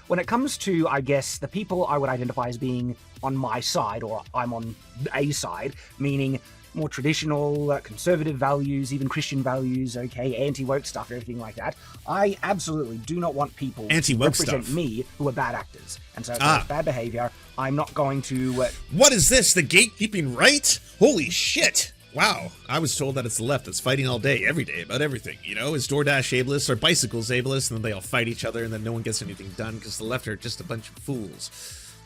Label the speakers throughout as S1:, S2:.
S1: when it comes to, I guess, the people I would identify as being on my side, or I'm on a side, meaning more traditional, conservative values, even Christian values, okay, anti-woke stuff, everything like that. I absolutely do not want people to represent me who are bad actors. And so if there's bad behavior, I'm not going to...
S2: What is this? The gatekeeping right? Holy shit! Wow, I was told that it's the left that's fighting all day, every day, about everything. You know, is DoorDash ableist or bicycles ableist, and then they all fight each other, and then no one gets anything done because the left are just a bunch of fools.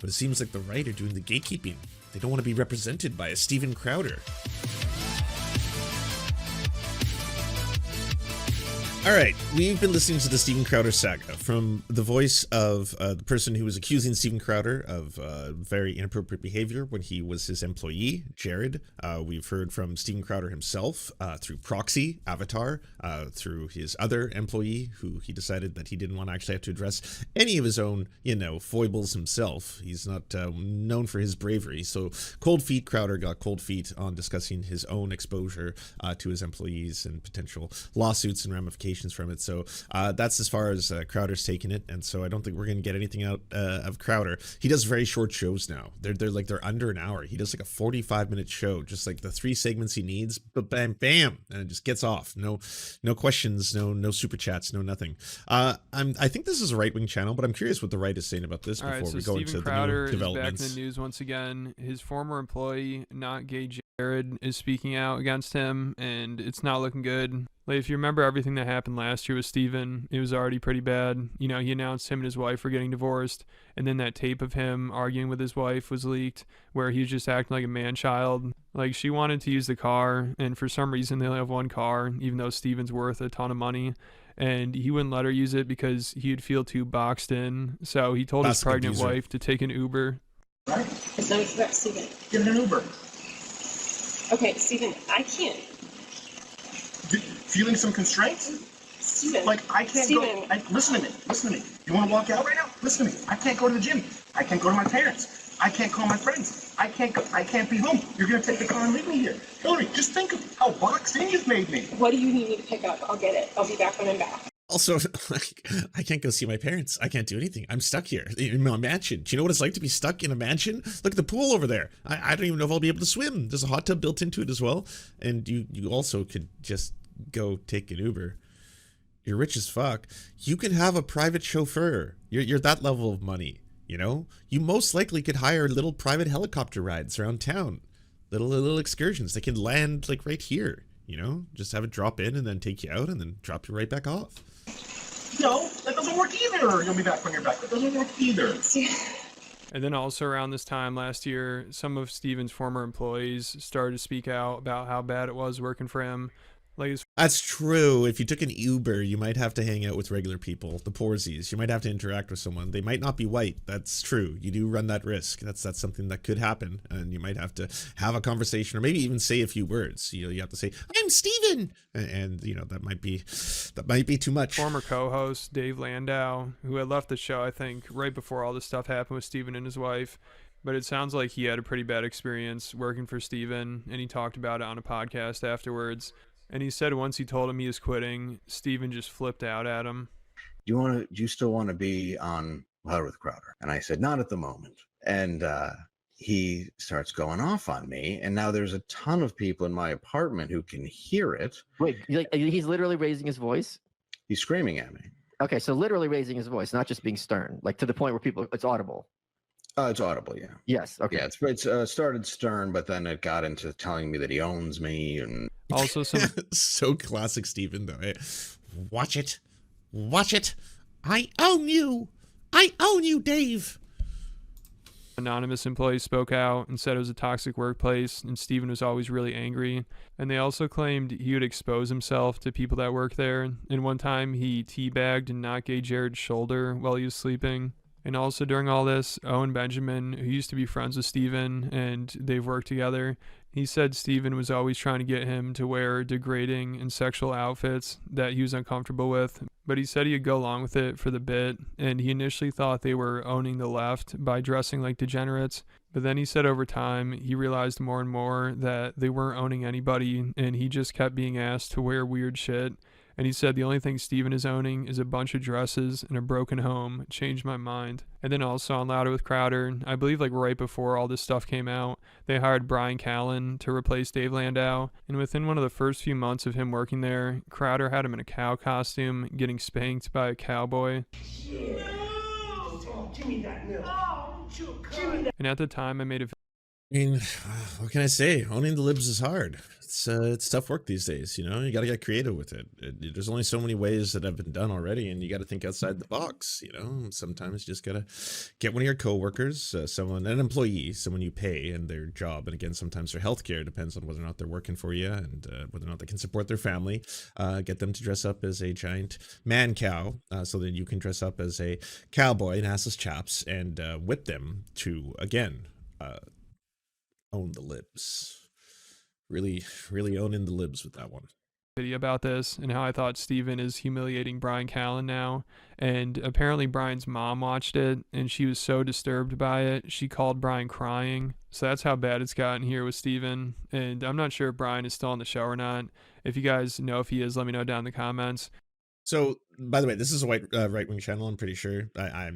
S2: But it seems like the right are doing the gatekeeping. They don't want to be represented by a Steven Crowder. All right, we've been listening to the Steven Crowder saga from the voice of the person who was accusing Steven Crowder of very inappropriate behavior when he was his employee, Jared. We've heard from Steven Crowder himself through proxy, Avatar, through his other employee who he decided that he didn't want to actually have to address any of his own, foibles himself. He's not known for his bravery. So Cold Feet Crowder got cold feet on discussing his own exposure to his employees and potential lawsuits and ramifications from it. So that's as far as Crowder's taken it, and so I don't think we're going to get anything out of Crowder. He does very short shows now. They're under an hour. He does like a 45-minute show, just like the 3 segments he needs, but bam, bam, and it just gets off. No questions, no super chats, no nothing. I think this is a right-wing channel, but I'm curious what the right is saying about this before we go into the new developments.
S3: Is back in the news once again. His former employee, not gay Jared, is speaking out against him, and it's not looking good. Like, if you remember everything that happened last year with Steven, it was already pretty bad. He announced him and his wife were getting divorced, and then that tape of him arguing with his wife was leaked, where he was just acting like a man-child. Like, she wanted to use the car, and for some reason they only have one car, even though Steven's worth a ton of money. And he wouldn't let her use it because he'd feel too boxed in. So he told his pregnant wife to take an Uber.
S4: Right? It's not about Steven. Get an Uber. Okay, Steven, I can't. Feeling some constraints? Steven. Like, I can't go. Listen to me. You want to walk out right now? Listen to me. I can't go to the gym. I can't go to my parents. I can't call my friends. I can't be home. You're going to take the car and leave me here. Hillary, just think of how boxed in you've made me. What do you need me to pick up? I'll get it. I'll be back when I'm back.
S2: Also, I can't go see my parents. I can't do anything. I'm stuck here in my mansion. Do you know what it's like to be stuck in a mansion? Look at the pool over there. I don't even know if I'll be able to swim. There's a hot tub built into it as well. And you also could just go take an Uber. You're rich as fuck. You can have a private chauffeur. You're that level of money, You most likely could hire little private helicopter rides around town. Little excursions. They can land like right here, Just have it drop in and then take you out and then drop you right back off.
S4: No, that doesn't work either. You'll be back when you're back. That doesn't work either.
S3: And then also around this time last year, some of Steven's former employees started to speak out about how bad it was working for him.
S2: That's true. If you took an Uber, you might have to hang out with regular people, the poorsies. You might have to interact with someone. They might not be white. That's true. You do run that risk. That's something that could happen, and you might have to have a conversation or maybe even say a few words. You have to say, "I'm Steven," and that might be too much.
S3: Former co-host Dave Landau, who had left the show, I think, right before all this stuff happened with Steven and his wife. But it sounds like he had a pretty bad experience working for Steven, and he talked about it on a podcast afterwards. And he said once he told him he was quitting, Steven just flipped out at him.
S5: Do you still want to be on Louder with Crowder? And I said, not at the moment. And he starts going off on me. And now there's a ton of people in my apartment who can hear it.
S6: Wait, he's literally raising his voice?
S5: He's screaming at me.
S6: Okay, so literally raising his voice, not just being stern, like to the point where it's audible.
S5: It's audible, yeah.
S6: Yes, okay.
S5: Yeah, it's started stern, but then it got into telling me that he owns me. And
S3: also some...
S2: So classic Steven, though. Hey, watch it. I own you, Dave.
S3: Anonymous employees spoke out and said it was a toxic workplace, and Steven was always really angry. And they also claimed he would expose himself to people that work there. And one time he teabagged and knocked gay Jared's shoulder while he was sleeping. And also during all this, Owen Benjamin, who used to be friends with Steven and they've worked together, he said Steven was always trying to get him to wear degrading and sexual outfits that he was uncomfortable with. But he said he'd go along with it for the bit, and he initially thought they were owning the left by dressing like degenerates. But then he said over time, he realized more and more that they weren't owning anybody, and he just kept being asked to wear weird shit. And he said the only thing Steven is owning is a bunch of dresses and a broken home. Changed my mind. And then also on Louder with Crowder, I believe like right before all this stuff came out, they hired Brian Callen to replace Dave Landau. And within one of the first few months of him working there, Crowder had him in a cow costume getting spanked by a cowboy. And at the time I made a
S2: I mean, what can I say? Owning the libs is hard. It's tough work these days, you know? You got to get creative with it. There's only so many ways that have been done already, and you got to think outside the box, you know? Sometimes you just got to get one of your coworkers, an employee, someone you pay and their job. And again, sometimes their healthcare depends on whether or not they're working for you and whether or not they can support their family. Get them to dress up as a giant man cow so that you can dress up as a cowboy and assless chaps and whip them to, again, own the libs. Really owning the libs with that one.
S3: video about this and how I thought Steven is humiliating Brian Callen now. And apparently Brian's mom watched it and she was so disturbed by it, she called Brian crying. So that's how bad it's gotten here with Steven. And I'm not sure if Brian is still on the show or not. If you guys know if he is, let me know down in the comments.
S2: So, by the way, this is a right-wing channel, I'm pretty sure. I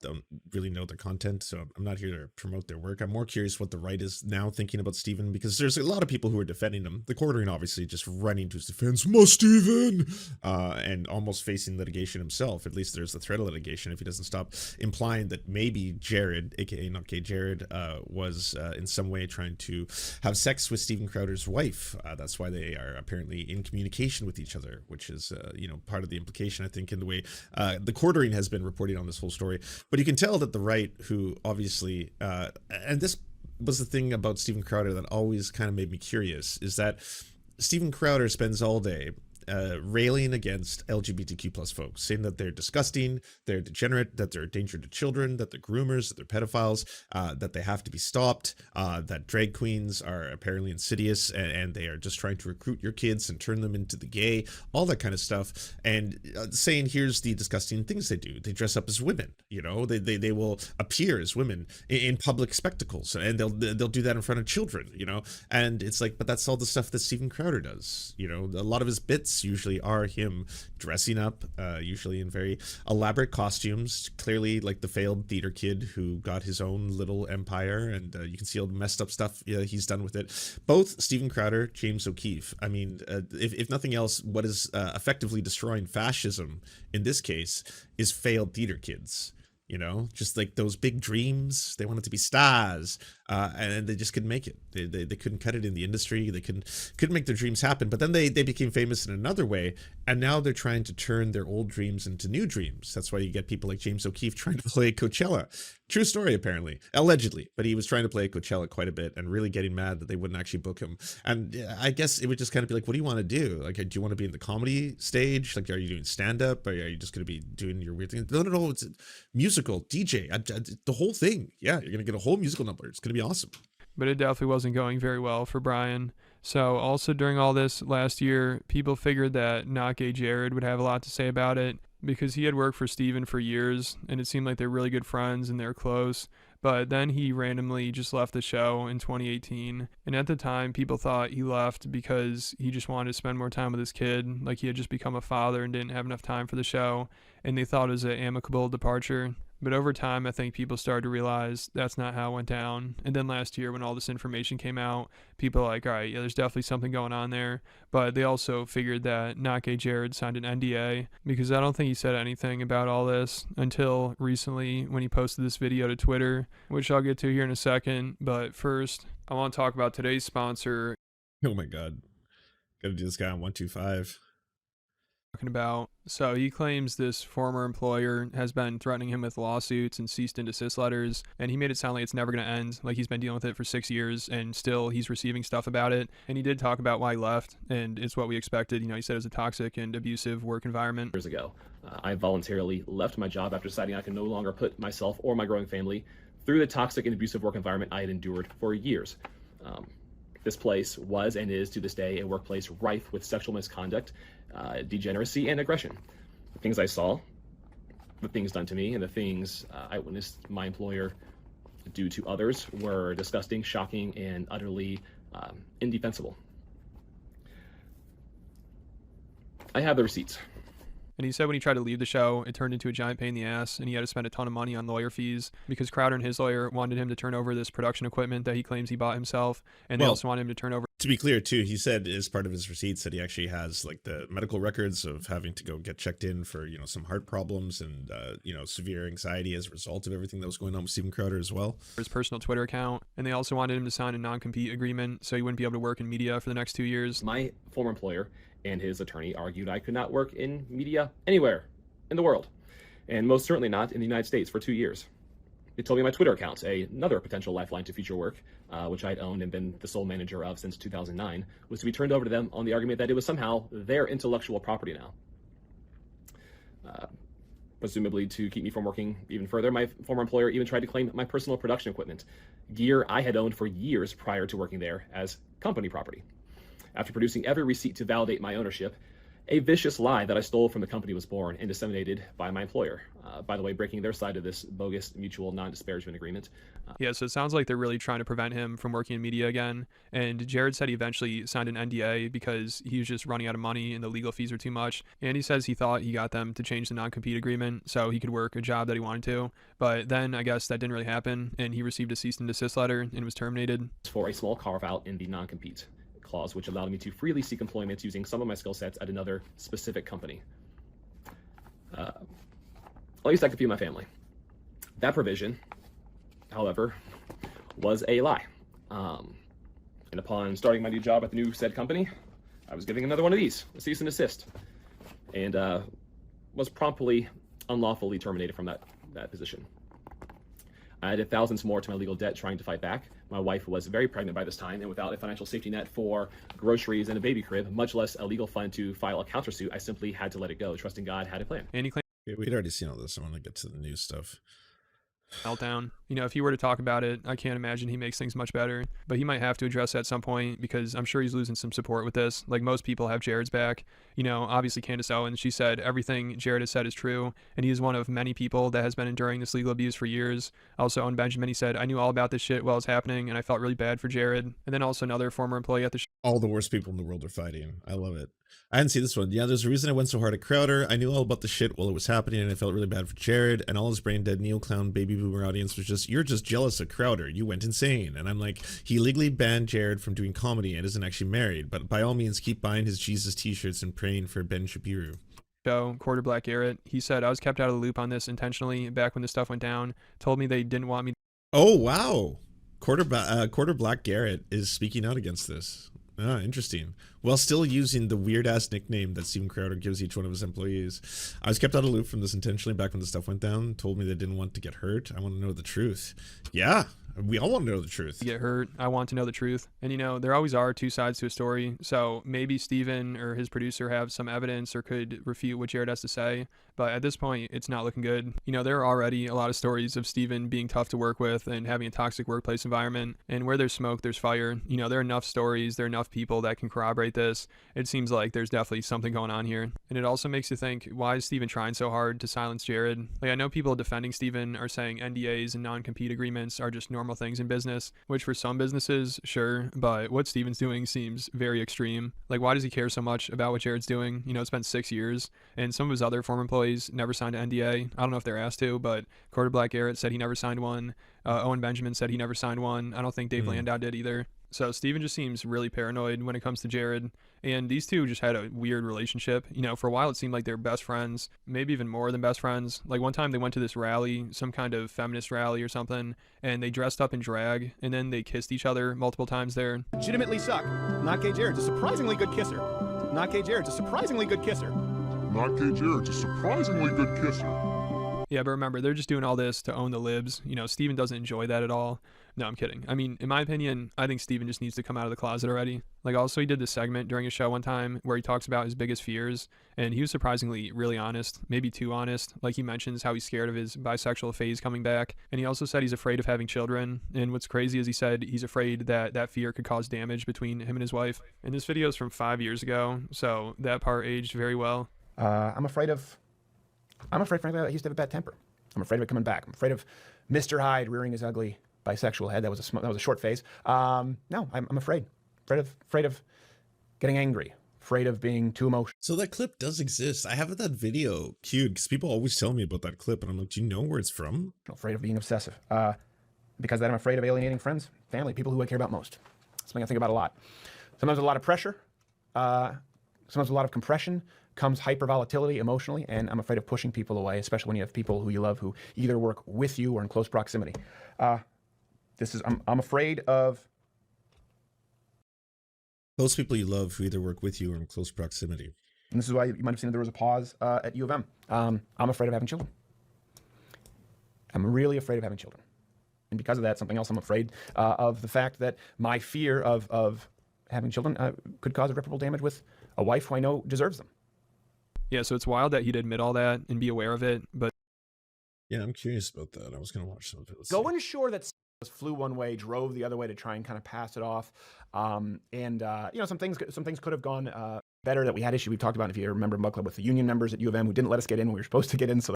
S2: don't really know their content, so I'm not here to promote their work. I'm more curious what the right is now thinking about Steven, because there's a lot of people who are defending him. The quartering, obviously, just running to his defense, my Steven! And almost facing litigation himself. At least there's the threat of litigation if he doesn't stop implying that maybe Jared, aka not gay Jared, was in some way trying to have sex with Steven Crowder's wife. That's why they are apparently in communication with each other, which is, part of the implication, I think, in the way the quartering has been reporting on this whole story. But you can tell that the right, who obviously, and this was the thing about Steven Crowder that always kind of made me curious, is that Steven Crowder spends all day railing against LGBTQ plus folks, saying that they're disgusting, they're degenerate, that they're a danger to children, that they're groomers, that they're pedophiles, that they have to be stopped, that drag queens are apparently insidious and they are just trying to recruit your kids and turn them into the gay, all that kind of stuff. And saying, here's the disgusting things they do. They dress up as women, they will appear as women in public spectacles, and they'll do that in front of children, and it's like, but that's all the stuff that Steven Crowder does. A lot of his bits usually are him dressing up, usually in very elaborate costumes, clearly like the failed theater kid who got his own little empire, and you can see all the messed up stuff he's done with it. Both Steven Crowder, James O'Keefe, I mean, if nothing else, what is effectively destroying fascism in this case is failed theater kids. Just like those big dreams, they wanted to be stars, and they just couldn't make it. They couldn't cut it in the industry. They couldn't make their dreams happen. But then they became famous in another way, and now they're trying to turn their old dreams into new dreams. That's why you get people like James O'Keefe trying to play Coachella. True story, apparently, allegedly, but he was trying to play Coachella quite a bit and really getting mad that they wouldn't actually book him. And I guess it would just kind of be like, what do you want to do? Like, do you want to be in the comedy stage? Like, are you doing stand-up? Or are you just going to be doing your weird thing? No, it's musical, DJ, the whole thing. Yeah, you're going to get a whole musical number. It's going to be awesome.
S3: But it definitely wasn't going very well for Brian. So also during all this last year, people figured that Not Gay Jared would have a lot to say about it, because he had worked for Steven for years and it seemed like they're really good friends and they're close. But then he randomly just left the show in 2018. And at the time, people thought he left because he just wanted to spend more time with his kid. Like he had just become a father and didn't have enough time for the show. And they thought it was an amicable departure. But over time, I think people started to realize that's not how it went down. And then last year, when all this information came out, people were like, all right, yeah, there's definitely something going on there. But they also figured that Not Gay Jared signed an NDA, because I don't think he said anything about all this until recently when he posted this video to Twitter, which I'll get to here in a second. But first, I want to talk about today's sponsor.
S2: Oh my God. Gotta do this guy on 125.
S3: About. So he claims this former employer has been threatening him with lawsuits and cease and desist letters, and he made it sound like it's never going to end, like he's been dealing with it for 6 years and still he's receiving stuff about it. And he did talk about why he left, and it's what we expected. He said it was a toxic and abusive work environment.
S7: Years ago, I voluntarily left my job after deciding I could no longer put myself or my growing family through the toxic and abusive work environment I had endured for years. This place was and is to this day a workplace rife with sexual misconduct, degeneracy, and aggression. The things I saw, the things done to me, and the things I witnessed my employer do to others were disgusting, shocking, and utterly indefensible. I have the receipts.
S3: And he said when he tried to leave the show, it turned into a giant pain in the ass, and he had to spend a ton of money on lawyer fees because Crowder and his lawyer wanted him to turn over this production equipment that he claims he bought himself, and they also wanted him to turn over.
S2: To be clear, too, he said as part of his receipts that he actually has like the medical records of having to go get checked in for, you know, some heart problems and, you know, severe anxiety as a result of everything that was going on with Steven Crowder as well.
S3: His personal Twitter account, and they also wanted him to sign a non-compete agreement so he wouldn't be able to work in media for the next 2 years.
S7: My former employer and his attorney argued I could not work in media anywhere in the world, and most certainly not in the United States for 2 years. They told me my Twitter account, another potential lifeline to future work, which I'd owned and been the sole manager of since 2009, was to be turned over to them on the argument that it was somehow their intellectual property now. Presumably to keep me from working even further, my former employer even tried to claim my personal production equipment, gear I had owned for years prior to working there, as company property. After producing every receipt to validate my ownership, a vicious lie that I stole from the company was born and disseminated by my employer, by the way, breaking their side of this bogus mutual non-disparagement agreement.
S3: Yeah, so it sounds like they're really trying to prevent him from working in media again. And Jared said he eventually signed an NDA because he was just running out of money and the legal fees were too much. And he says he thought he got them to change the non-compete agreement so he could work a job that he wanted to. But then I guess that didn't really happen, and he received a cease and desist letter and was terminated.
S7: For a small carve-out in the non-compete clause, which allowed me to freely seek employment using some of my skill sets at another specific company. At least I could feed my family. That provision, however, was a lie. And upon starting my new job at the new said company, I was giving another one of these, a cease and desist, and was promptly unlawfully terminated from that position. I added thousands more to my legal debt trying to fight back. My wife was very pregnant by this time, and without a financial safety net for groceries and a baby crib, much less a legal fund to file a countersuit, I simply had to let it go, trusting God had a plan.
S3: And he claimed
S2: We'd already seen all this. I want to get to the new stuff.
S3: meltdown. You know, if he were to talk about it, I can't imagine he makes things much better, but he might have to address that at some point because I'm sure he's losing some support with this. Like most people have Jared's back. You know, obviously Candace Owens, she said everything Jared has said is true, and he is one of many people that has been enduring this legal abuse for years. Also, Owen Benjamin, he said, I knew all about this shit while it was happening, and I felt really bad for Jared. And then also another former employee at the
S2: All the worst people in the world are fighting. I love it. I didn't see this one. Yeah, there's a reason I went so hard at Crowder. I knew all about the shit while it was happening, and I felt really bad for Jared, and all his brain dead neo-clown baby boomer audience was just, you're just jealous of Crowder. You went insane. And I'm like, he legally banned Jared from doing comedy and isn't actually married, but by all means, keep buying his Jesus t-shirts and praying for Ben Shapiro.
S3: show, Quarter Black Garrett, he said, I was kept out of the loop on this intentionally back when this stuff went down, told me they didn't want me.
S2: Oh, wow. Quarter Black Garrett is speaking out against this. Ah, interesting. While still using the weird-ass nickname that Steven Crowder gives each one of his employees. I was kept out of the loop from this intentionally back when the stuff went down. Told me they didn't want to get hurt. I want to know the truth. Yeah, we all want to know the truth.
S3: Get hurt. I want to know the truth. And, you know, there always are two sides to a story. So maybe Steven or his producer have some evidence or could refute what Jared has to say. But at this point, it's not looking good. You know, there are already a lot of stories of Steven being tough to work with and having a toxic workplace environment. And where there's smoke, there's fire. You know, there are enough stories, there are enough people that can corroborate this. It seems like there's definitely something going on here. And it also makes you think, why is Steven trying so hard to silence Jared? Like, I know people defending Steven are saying NDAs and non-compete agreements are just normal things in business, which for some businesses, sure, but what Steven's doing seems very extreme. Like, why does he care so much about what Jared's doing? You know, it's been 6 years, and some of his other former employees never signed an NDA. I don't know if they're asked to, but Quarter Black Garrett said he never signed one. Owen Benjamin said he never signed one. I don't think Dave Landau did either. So Steven just seems really paranoid when it comes to Jared. And these two just had a weird relationship. You know, for a while it seemed like they were best friends, maybe even more than best friends. Like one time they went to this rally, some kind of feminist rally or something, and they dressed up in drag, and then they kissed each other multiple times there.
S8: Legitimately suck. Not gay Jared's a surprisingly good kisser. Not gay Jared's a surprisingly good kisser.
S9: Not gay Jared's a surprisingly good kisser.
S3: Yeah, but remember, they're just doing all this to own the libs. You know, Steven doesn't enjoy that at all. No, I'm kidding. I mean, in my opinion, I think Steven just needs to come out of the closet already. Like, also, he did this segment during a show one time where he talks about his biggest fears, and he was surprisingly really honest, maybe too honest. Like, he mentions how he's scared of his bisexual phase coming back, and he also said he's afraid of having children, and what's crazy is he said he's afraid that that fear could cause damage between him and his wife. And this video is from 5 years ago, so that part aged very well.
S8: I'm afraid, frankly, that he used to have a bad temper. I'm afraid of it coming back. I'm afraid of Mr. Hyde rearing his ugly bisexual head. That was a short phase. No, I'm afraid of getting angry, afraid of being too emotional.
S2: So that clip does exist. I have that video queued because people always tell me about that clip, and I'm like, do you know where it's from?
S8: Afraid of being obsessive. Because of that, I'm afraid of alienating friends, family, people who I care about most. Something I think about a lot. Sometimes a lot of pressure, sometimes a lot of compression, comes hypervolatility emotionally, and I'm afraid of pushing people away, especially when you have people who you love who either work with you or in close proximity. I'm afraid of
S2: Those people you love who either work with you or in close proximity.
S8: And this is why you might have seen that there was a pause at U of M. I'm afraid of having children. I'm really afraid of having children. And because of that, something else I'm afraid of the fact that my fear of having children could cause irreparable damage with a wife who I know deserves them.
S3: Yeah, so it's wild that he'd admit all that and be aware of it, but
S2: Yeah, I'm curious about that. I was going to watch some of it. Let's
S8: Go
S2: see.
S8: ensure that flew one way, drove the other way to try and kind of pass it off. Some things could have gone better that we had issue. We've talked about, if you remember, Mug Club with the union members at U of M who didn't let us get in when we were supposed to get in. So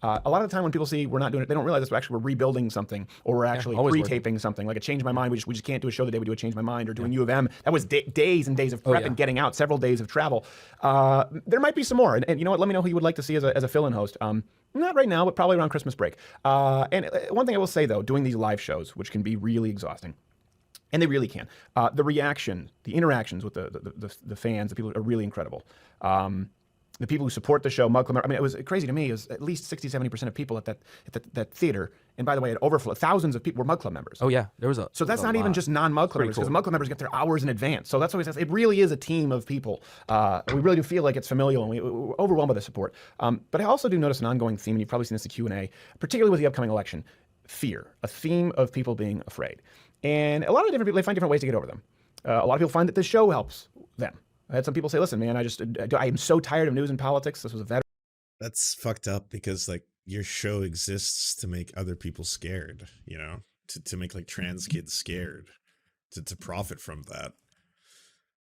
S8: a lot of the time when people see we're not doing it, they don't realize we're actually rebuilding something, or we're actually pre-taping something. Like a Change My Mind, we just can't do a show the day we do a Change My Mind, or doing U of M. That was days and days of prep and getting out, several days of travel. There might be some more, and you know what? Let me know who you would like to see as a fill-in host. Not right now, but probably around Christmas break. And one thing I will say, though, doing these live shows, which can be really exhausting, and they really can, the reaction, the interactions with the fans, the people are really incredible. The people who support the show, Mug Club, I mean, it was crazy to me. It was at least 60-70% of people at that theater. And by the way, it overflowed. Thousands of people were Mug Club members.
S6: Oh yeah, there was a.
S8: So that's not even just non-Mug Club members, because Mug Club members get their hours in advance. So that's what it really is a team of people. We really do feel like it's familial, and we're overwhelmed by the support. But I also do notice an ongoing theme, and you've probably seen this in Q&A, particularly with the upcoming election: fear, a theme of people being afraid. And a lot of different people, they find different ways to get over them. A lot of people find that this show helps them. I had some people say, listen, man, I am so tired of news and politics. This was a veteran.
S2: That's fucked up, because like your show exists to make other people scared, you know, to make like trans kids scared, to profit from that.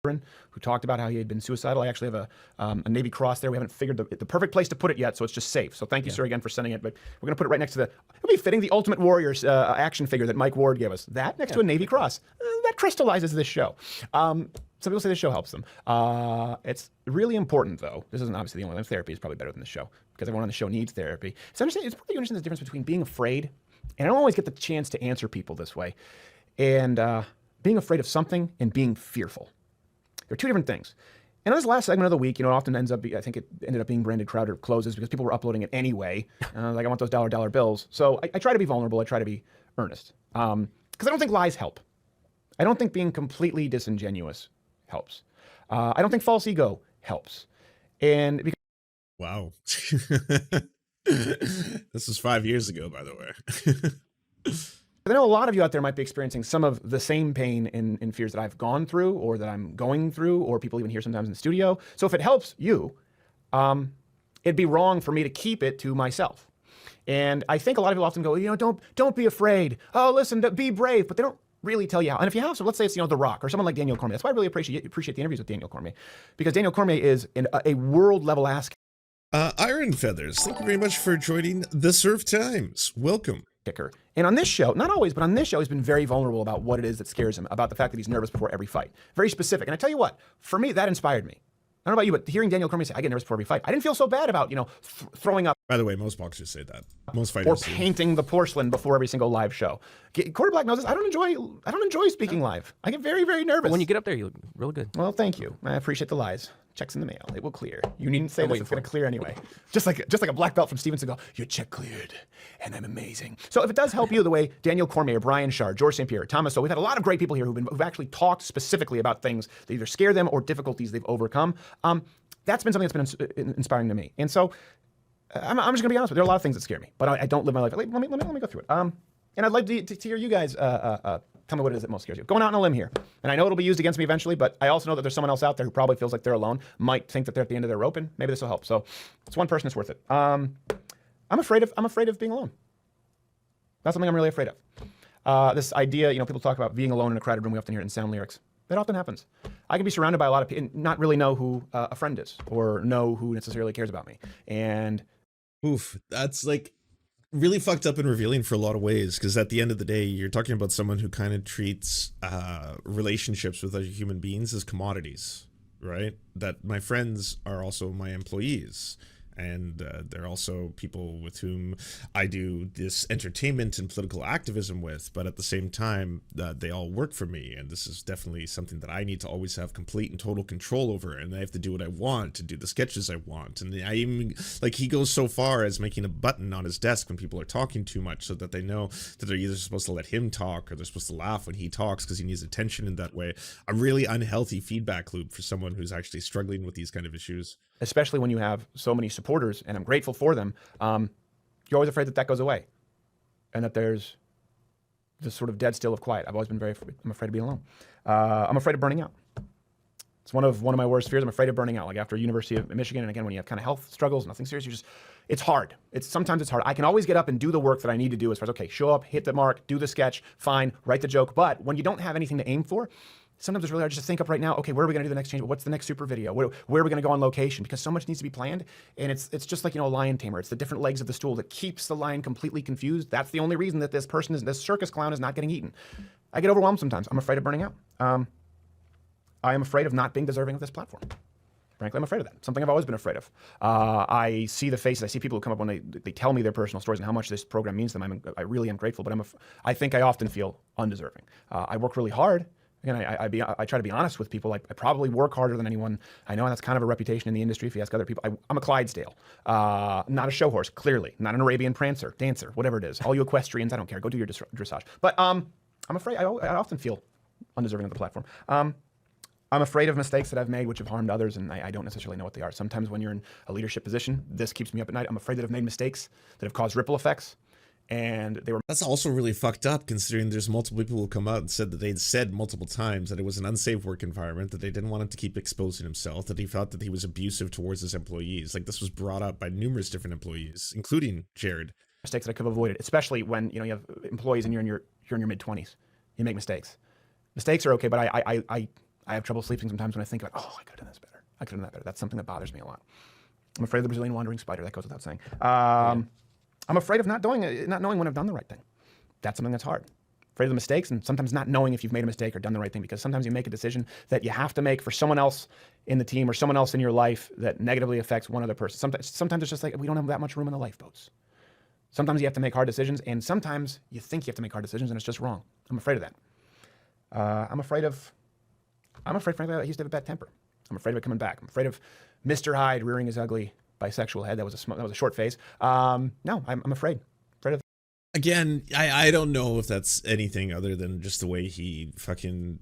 S8: Who talked about how he had been suicidal. I actually have a Navy Cross there. We haven't figured the perfect place to put it yet, so it's just safe. So thank you, sir, again for sending it. But we're going to put it right next to it'll be fitting, the Ultimate Warriors action figure that Mike Ward gave us. That next to a Navy Cross. That crystallizes this show. Some people say this show helps them. It's really important, though. This isn't obviously the only one. Therapy is probably better than the show, because everyone on the show needs therapy. So it's important to understand the difference between being afraid, and I don't always get the chance to answer people this way, and being afraid of something and being fearful. They're two different things. And on this last segment of the week, it often ends up, I think it ended up being Branded Crowder Closes, because people were uploading it anyway. Like, I want those dollar bills. So I try to be vulnerable. I try to be earnest. Because I don't think lies help. I don't think being completely disingenuous helps. I don't think false ego helps. And because
S2: Wow. This was 5 years ago, by the way.
S8: I know a lot of you out there might be experiencing some of the same pain and fears that I've gone through, or that I'm going through, or people even hear sometimes in the studio. So if it helps you, it'd be wrong for me to keep it to myself. And I think a lot of people often go, don't be afraid. Oh, listen, be brave. But they don't really tell you how. And if you have, so let's say it's, The Rock or someone like Daniel Cormier. That's why I really appreciate the interviews with Daniel Cormier, because Daniel Cormier is a world level ask.
S2: Iron Feathers, thank you very much for joining the Serf Times. Welcome.
S8: And on this show, not always, but on this show, he's been very vulnerable about what it is that scares him, about the fact that he's nervous before every fight. Very specific. And I tell you what, for me, that inspired me. I don't know about you, but hearing Daniel Cormier say, I get nervous before every fight, I didn't feel so bad about, throwing up.
S2: By the way, most boxers say that. Most
S8: Or
S2: fighters
S8: painting the porcelain before every single live show. Corey Black knows this. I don't enjoy speaking live. I get very, very nervous.
S6: But when you get up there, you look real good.
S8: Well, thank you. I appreciate the lies. Checks in the mail. It will clear. You needn't say this. It's going to clear anyway. Just like a black belt from Steven Seagal. Your check cleared, and I'm amazing. So if it does help you the way Daniel Cormier, Brian Shard, George St. Pierre, Thomas, so we've had a lot of great people here who've actually talked specifically about things that either scare them or difficulties they've overcome. That's been something that's been inspiring to me. And so I'm just going to be honest with you. There are a lot of things that scare me, but I don't live my life. Let me go through it. And I'd like to hear you guys tell me what it is that most scares you. Going out on a limb here. And I know it'll be used against me eventually, but I also know that there's someone else out there who probably feels like they're alone, might think that they're at the end of their rope, and maybe this will help. So it's one person, it's worth it. I'm afraid of being alone. That's something I'm really afraid of. This idea, people talk about being alone in a crowded room. We often hear it in sound lyrics. That often happens. I can be surrounded by a lot of people and not really know who a friend is, or know who necessarily cares about me. And
S2: Oof, that's like really fucked up and revealing for a lot of ways, because at the end of the day, you're talking about someone who kind of treats relationships with other human beings as commodities. right? That my friends are also my employees. And they're also people with whom I do this entertainment and political activism with, but at the same time, they all work for me, and this is definitely something that I need to always have complete and total control over, and I have to do what I want, to do the sketches I want, and I even, like, he goes so far as making a button on his desk when people are talking too much so that they know that they're either supposed to let him talk or they're supposed to laugh when he talks because he needs attention in that way. A really unhealthy feedback loop for someone who's actually struggling with these kind of issues.
S8: Especially when you have so many supporters, and I'm grateful for them, you're always afraid that that goes away and that there's this sort of dead still of quiet. I've always been I'm afraid of being alone. I'm afraid of burning out. It's one of my worst fears. I'm afraid of burning out. Like after University of Michigan, and again, when you have kind of health struggles, nothing serious, it's hard. Sometimes it's hard. I can always get up and do the work that I need to do as far as, okay, show up, hit the mark, do the sketch, fine, write the joke. But when you don't have anything to aim for, sometimes it's really hard just to think up right now, okay, where are we going to do the next change? What's the next super video? Where are we going to go on location? Because so much needs to be planned. And it's just like, a lion tamer. It's the different legs of the stool that keeps the lion completely confused. That's the only reason that this circus clown is not getting eaten. I get overwhelmed sometimes. I'm afraid of burning out. I am afraid of not being deserving of this platform. Frankly, I'm afraid of that. Something I've always been afraid of. I see the faces. I see people who come up when they tell me their personal stories and how much this program means to them. I really am grateful, but I think I often feel undeserving. I work really hard. Again, I try to be honest with people. I probably work harder than anyone I know, and that's kind of a reputation in the industry if you ask other people. I'm a Clydesdale, not a show horse, clearly, not an Arabian prancer, dancer, whatever it is. All you equestrians, I don't care. Go do your dressage. But I'm afraid, I often feel undeserving of the platform. I'm afraid of mistakes that I've made which have harmed others, and I don't necessarily know what they are. Sometimes when you're in a leadership position, this keeps me up at night. I'm afraid that I've made mistakes that have caused ripple effects. And they were.
S2: That's also really fucked up, considering there's multiple people who come out and said that they'd said multiple times that it was an unsafe work environment, that they didn't want him to keep exposing himself, that he felt that he was abusive towards his employees. Like, this was brought up by numerous different employees, including Jared.
S8: Mistakes that I could have avoided, especially when you have employees and you're in your mid-20s. You make mistakes. Mistakes are okay, but I have trouble sleeping sometimes when I think about, oh, I could have done this better. I could have done that better. That's something that bothers me a lot. I'm afraid of the Brazilian wandering spider. That goes without saying. I'm afraid of not knowing when I've done the right thing. That's something that's hard. Afraid of the mistakes, and sometimes not knowing if you've made a mistake or done the right thing, because sometimes you make a decision that you have to make for someone else in the team or someone else in your life that negatively affects one other person. Sometimes it's just like we don't have that much room in the lifeboats. Sometimes you have to make hard decisions, and sometimes you think you have to make hard decisions, and it's just wrong. I'm afraid of that. I'm afraid, frankly, I used to have a bad temper. I'm afraid of it coming back. I'm afraid of Mr. Hyde rearing his ugly bisexual head. That was a short phase. No, I'm afraid of.
S2: Again, I don't know if that's anything other than just the way he fucking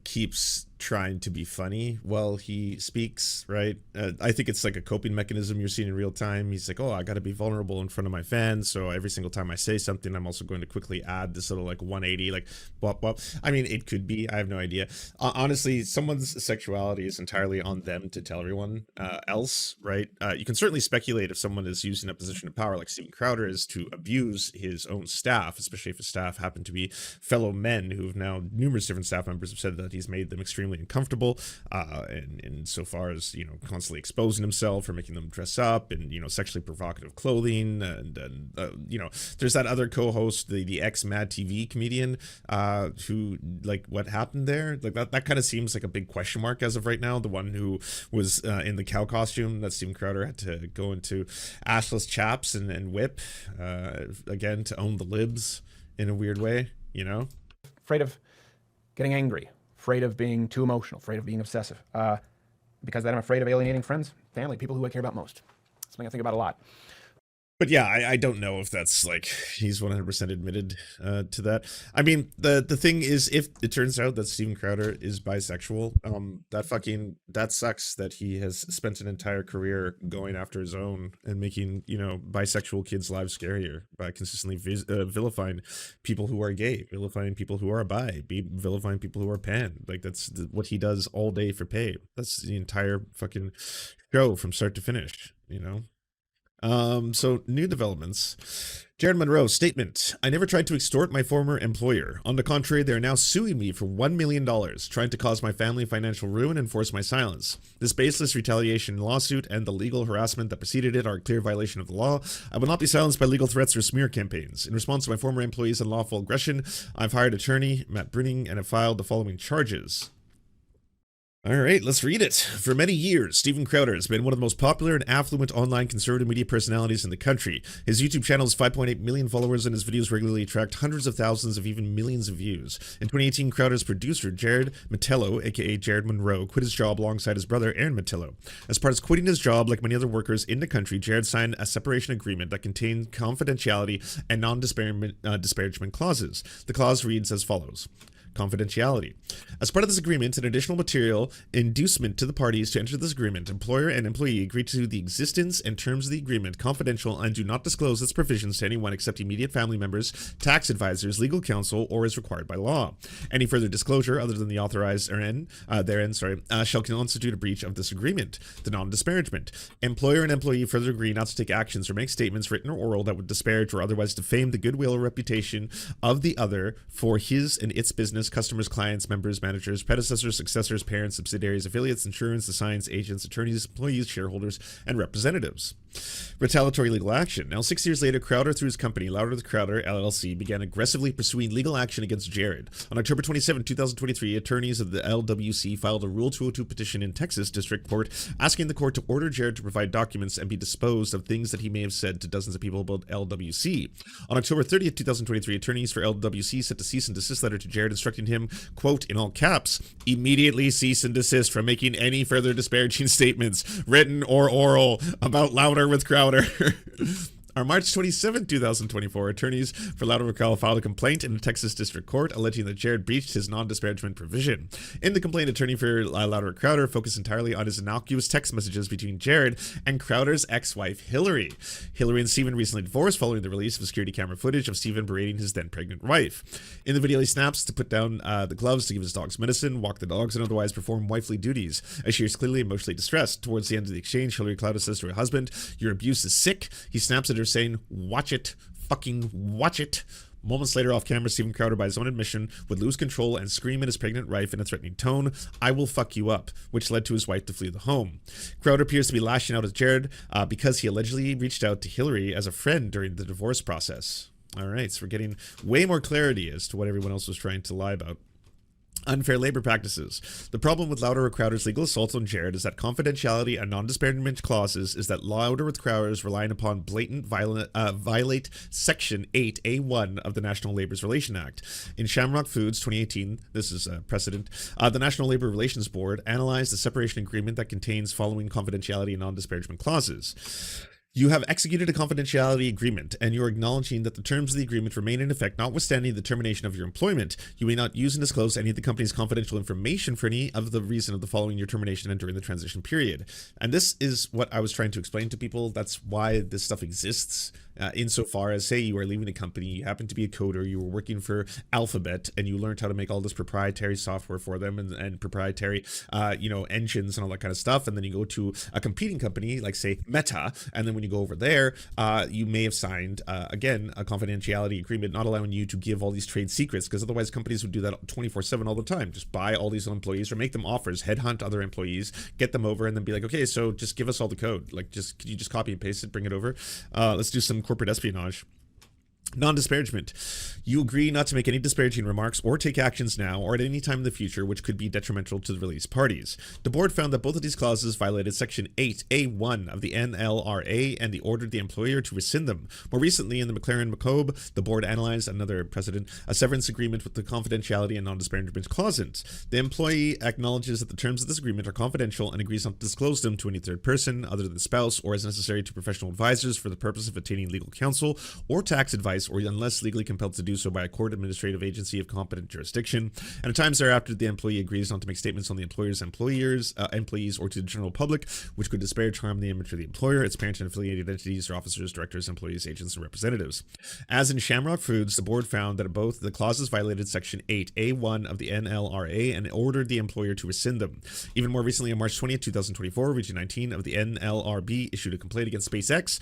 S2: keeps trying to be funny while he speaks, right? I think it's like a coping mechanism you're seeing in real time. He's like, oh, I got to be vulnerable in front of my fans, so every single time I say something, I'm also going to quickly add this little like 180, like bop bop. I mean, it could be, I have no idea. Honestly, someone's sexuality is entirely on them to tell everyone else, right? You can certainly speculate if someone is using a position of power like Steven Crowder is to abuse his own staff, especially if his staff happen to be fellow men who have now, numerous different staff members have said that he's made them extremely uncomfortable, and so far as, constantly exposing himself or making them dress up and, sexually provocative clothing, and there's that other co-host, the ex-Mad TV comedian, who, like, what happened there? Like, that kind of seems like a big question mark as of right now. The one who was in the cow costume that Steven Crowder had to go into ashless chaps and whip, again, to own the libs in a weird way,
S8: Afraid of getting angry, afraid of being too emotional, afraid of being obsessive. Because then I'm afraid of alienating friends, family, people who I care about most. Something I think about a lot.
S2: But yeah, I don't know if that's like he's 100% admitted to that. I mean, the thing is, if it turns out that Steven Crowder is bisexual, that sucks that he has spent an entire career going after his own and making, bisexual kids' lives scarier by consistently vilifying people who are gay, vilifying people who are bi, vilifying people who are pan. Like, that's what he does all day for pay. That's the entire fucking show from start to finish, So new developments. Jared Monroe statement. I never tried to extort my former employer. On the contrary, they are now suing me for $1 million, trying to cause my family financial ruin and force my silence. This baseless retaliation lawsuit and the legal harassment that preceded it are a clear violation of the law. I will not be silenced by legal threats or smear campaigns. In response to my former employees' unlawful aggression, I've hired attorney Matt Brunning and have filed the following charges. All right, let's read it. For many years, Steven Crowder has been one of the most popular and affluent online conservative media personalities in the country. His YouTube channel has 5.8 million followers, and his videos regularly attract hundreds of thousands of even millions of views. In 2018, Crowder's producer, Jared Metello, aka Jared Monroe, quit his job alongside his brother, Aaron Metello. As part of quitting his job, like many other workers in the country, Jared signed a separation agreement that contained confidentiality and non-disparagement clauses. The clause reads as follows. Confidentiality. As part of this agreement, an additional material inducement to the parties to enter this agreement, employer and employee agree to the existence and terms of the agreement, confidential, and do not disclose its provisions to anyone except immediate family members, tax advisors, legal counsel, or as required by law. Any further disclosure other than the authorized therein shall constitute a breach of this agreement. The non-disparagement. Employer and employee further agree not to take actions or make statements, written or oral, that would disparage or otherwise defame the goodwill or reputation of the other for his and its business, customers, clients, members, managers, predecessors, successors, parents, subsidiaries, affiliates, insurance, assigns, agents, attorneys, employees, shareholders, and representatives. Retaliatory legal action. Now, 6 years later, Crowder, through his company, Louder with Crowder, LLC, began aggressively pursuing legal action against Jared. On October 27, 2023, attorneys of the LWC filed a Rule 202 petition in Texas District Court, asking the court to order Jared to provide documents and be disposed of things that he may have said to dozens of people about LWC. On October 30th, 2023, attorneys for LWC sent a cease and desist letter to Jared, instructing him, quote, in all caps, immediately cease and desist from making any further disparaging statements, written or oral, about Louder with Crowder. On March 27, 2024, attorneys for Louder with Crowder filed a complaint in the Texas District Court alleging that Jared breached his non-disparagement provision. In the complaint, attorney for Louder with Crowder focused entirely on his innocuous text messages between Jared and Crowder's ex-wife, Hillary. Hillary and Steven recently divorced following the release of security camera footage of Steven berating his then-pregnant wife. In the video, he snaps to put down the gloves to give his dogs medicine, walk the dogs, and otherwise perform wifely duties, as she is clearly emotionally distressed. Towards the end of the exchange, Hillary Crowder says to her husband, your abuse is sick. He snaps at her, saying, watch it, fucking watch it. Moments later, off camera, Steven Crowder, by his own admission, would lose control and scream at his pregnant wife in a threatening tone, I will fuck you up, which led to his wife to flee the home. Crowder appears to be lashing out at Jared because he allegedly reached out to Hillary as a friend during the divorce process. All right, so we're getting way more clarity as to what everyone else was trying to lie about. Unfair labor practices. The problem with Louder with Crowder's legal assaults on Jared is that confidentiality and non-disparagement clauses is that Louder with Crowder's relying upon blatant violate Section 8A1 of the National Labor Relations Act. In Shamrock Foods 2018, this is a precedent, the National Labor Relations Board analyzed the separation agreement that contains following confidentiality and non-disparagement clauses. You have executed a confidentiality agreement, and you are acknowledging that the terms of the agreement remain in effect notwithstanding the termination of your employment. You may not use and disclose any of the company's confidential information for any of the reason of the following your termination and during the transition period. And this is what I was trying to explain to people. That's why this stuff exists. Insofar as, say, you are leaving a company, you happen to be a coder, you were working for Alphabet, and you learned how to make all this proprietary software for them and proprietary, engines and all that kind of stuff. And then you go to a competing company, like, say, Meta, and then when you go over there, you may have signed, again, a confidentiality agreement not allowing you to give all these trade secrets, because otherwise companies would do that 24/7 all the time. Just buy all these employees or make them offers, headhunt other employees, get them over, and then be like, okay, so just give us all the code. Like, could you just copy and paste it, bring it over? Let's do some corporate espionage. Non-disparagement. You agree not to make any disparaging remarks or take actions now or at any time in the future which could be detrimental to the released parties. The board found that both of these clauses violated Section 8A1 of the NLRA and they ordered the employer to rescind them. More recently, in the McLaren-McCobe, the board analyzed another precedent, a severance agreement with the confidentiality and non-disparagement clauses. The employee acknowledges that the terms of this agreement are confidential and agrees not to disclose them to any third person other than spouse or as necessary to professional advisors for the purpose of obtaining legal counsel or tax advice, or unless legally compelled to do so by a court administrative agency of competent jurisdiction. And at times thereafter, the employee agrees not to make statements on the employer's employees or to the general public, which could disparage, harm the image of the employer, its parent and affiliated entities, or officers, directors, employees, agents, and representatives. As in Shamrock Foods, the board found that both the clauses violated Section 8A1 of the NLRA and ordered the employer to rescind them. Even more recently, on March 20th, 2024, Region 19 of the NLRB issued a complaint against SpaceX,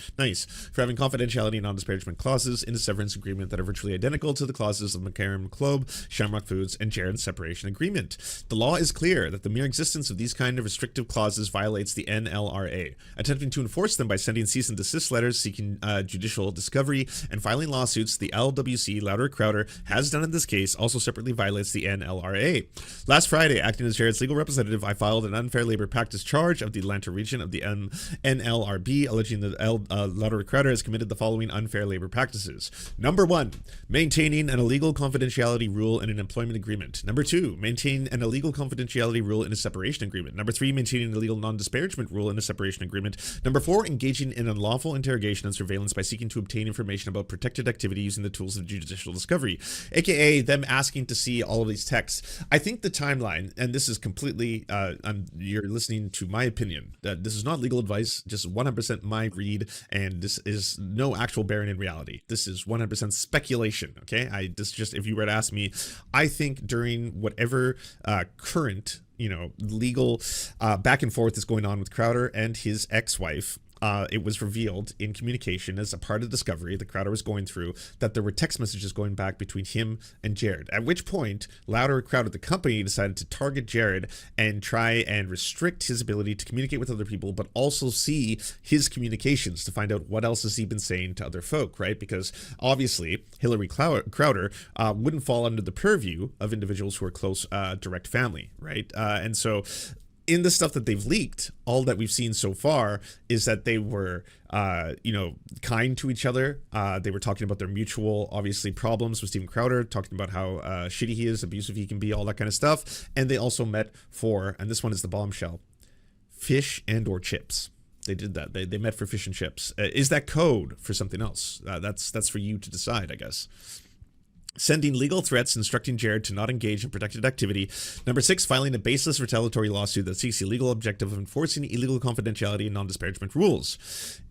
S2: for having confidentiality and non-disparagement clauses in a severance agreement that are virtually identical to the clauses of McCarran McClobe, Shamrock Foods, and Jared's separation agreement. The law is clear that the mere existence of these kind of restrictive clauses violates the NLRA. Attempting to enforce them by sending cease and desist letters, seeking judicial discovery, and filing lawsuits, the LWC, Louder Crowder, has done in this case, also separately violates the NLRA. Last Friday, acting as Jared's legal representative, I filed an unfair labor practice charge of the Atlanta region of the NLRB, alleging that Louder Crowder has committed the following unfair labor practices. Number 1, maintaining an illegal confidentiality rule in an employment agreement. Number 2, maintain an illegal confidentiality rule in a separation agreement. Number 3, maintaining an illegal non-disparagement rule in a separation agreement. Number 4, engaging in unlawful interrogation and surveillance by seeking to obtain information about protected activity using the tools of judicial discovery, aka them asking to see all of these texts. I think the timeline, and this is completely, you're listening to my opinion, that this is not legal advice, just 100% my read, and this is no actual bearing in reality. This is 100% speculation, okay? This just, if you were to ask me, I think during whatever current, legal back and forth is going on with Crowder and his ex-wife, it was revealed in communication as a part of discovery that Crowder was going through that there were text messages going back between him and Jared, at which point Louder Crowder, the company, decided to target Jared and try and restrict his ability to communicate with other people, but also see his communications to find out what else has he been saying to other folk, right? Because obviously Hillary Crowder wouldn't fall under the purview of individuals who are close direct family, right? And so in the stuff that they've leaked, all that we've seen so far is that they were, kind to each other. They were talking about their mutual, obviously, problems with Steven Crowder, talking about how shitty he is, abusive he can be, all that kind of stuff. And they also met for, and this one is the bombshell, fish and or chips. They did that. They met for fish and chips. Is that code for something else? That's for you to decide, I guess. Sending legal threats instructing Jared to not engage in protected activity. Number 6, filing a baseless retaliatory lawsuit that seeks the illegal objective of enforcing illegal confidentiality and non-disparagement rules.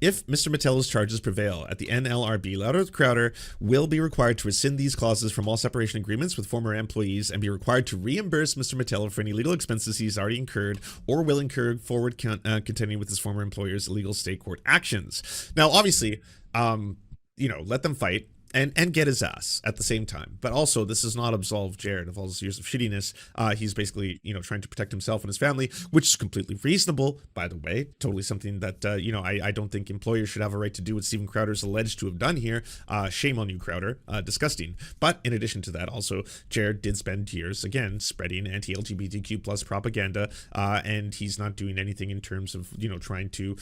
S2: If Mr. Mettello's charges prevail at the NLRB, Louder Crowder will be required to rescind these clauses from all separation agreements with former employees and be required to reimburse Mr. Mettello for any legal expenses he's already incurred or will incur forward contending with his former employer's illegal state court actions. Now, obviously, let them fight. And get his ass at the same time. But also, this does not absolve Jared of all his years of shittiness. He's basically, trying to protect himself and his family, which is completely reasonable, by the way. Totally something that, I don't think employers should have a right to do what Steven Crowder's alleged to have done here. Shame on you, Crowder. Disgusting. But in addition to that, also, Jared did spend years, again, spreading anti-LGBTQ plus propaganda, and he's not doing anything in terms of, trying to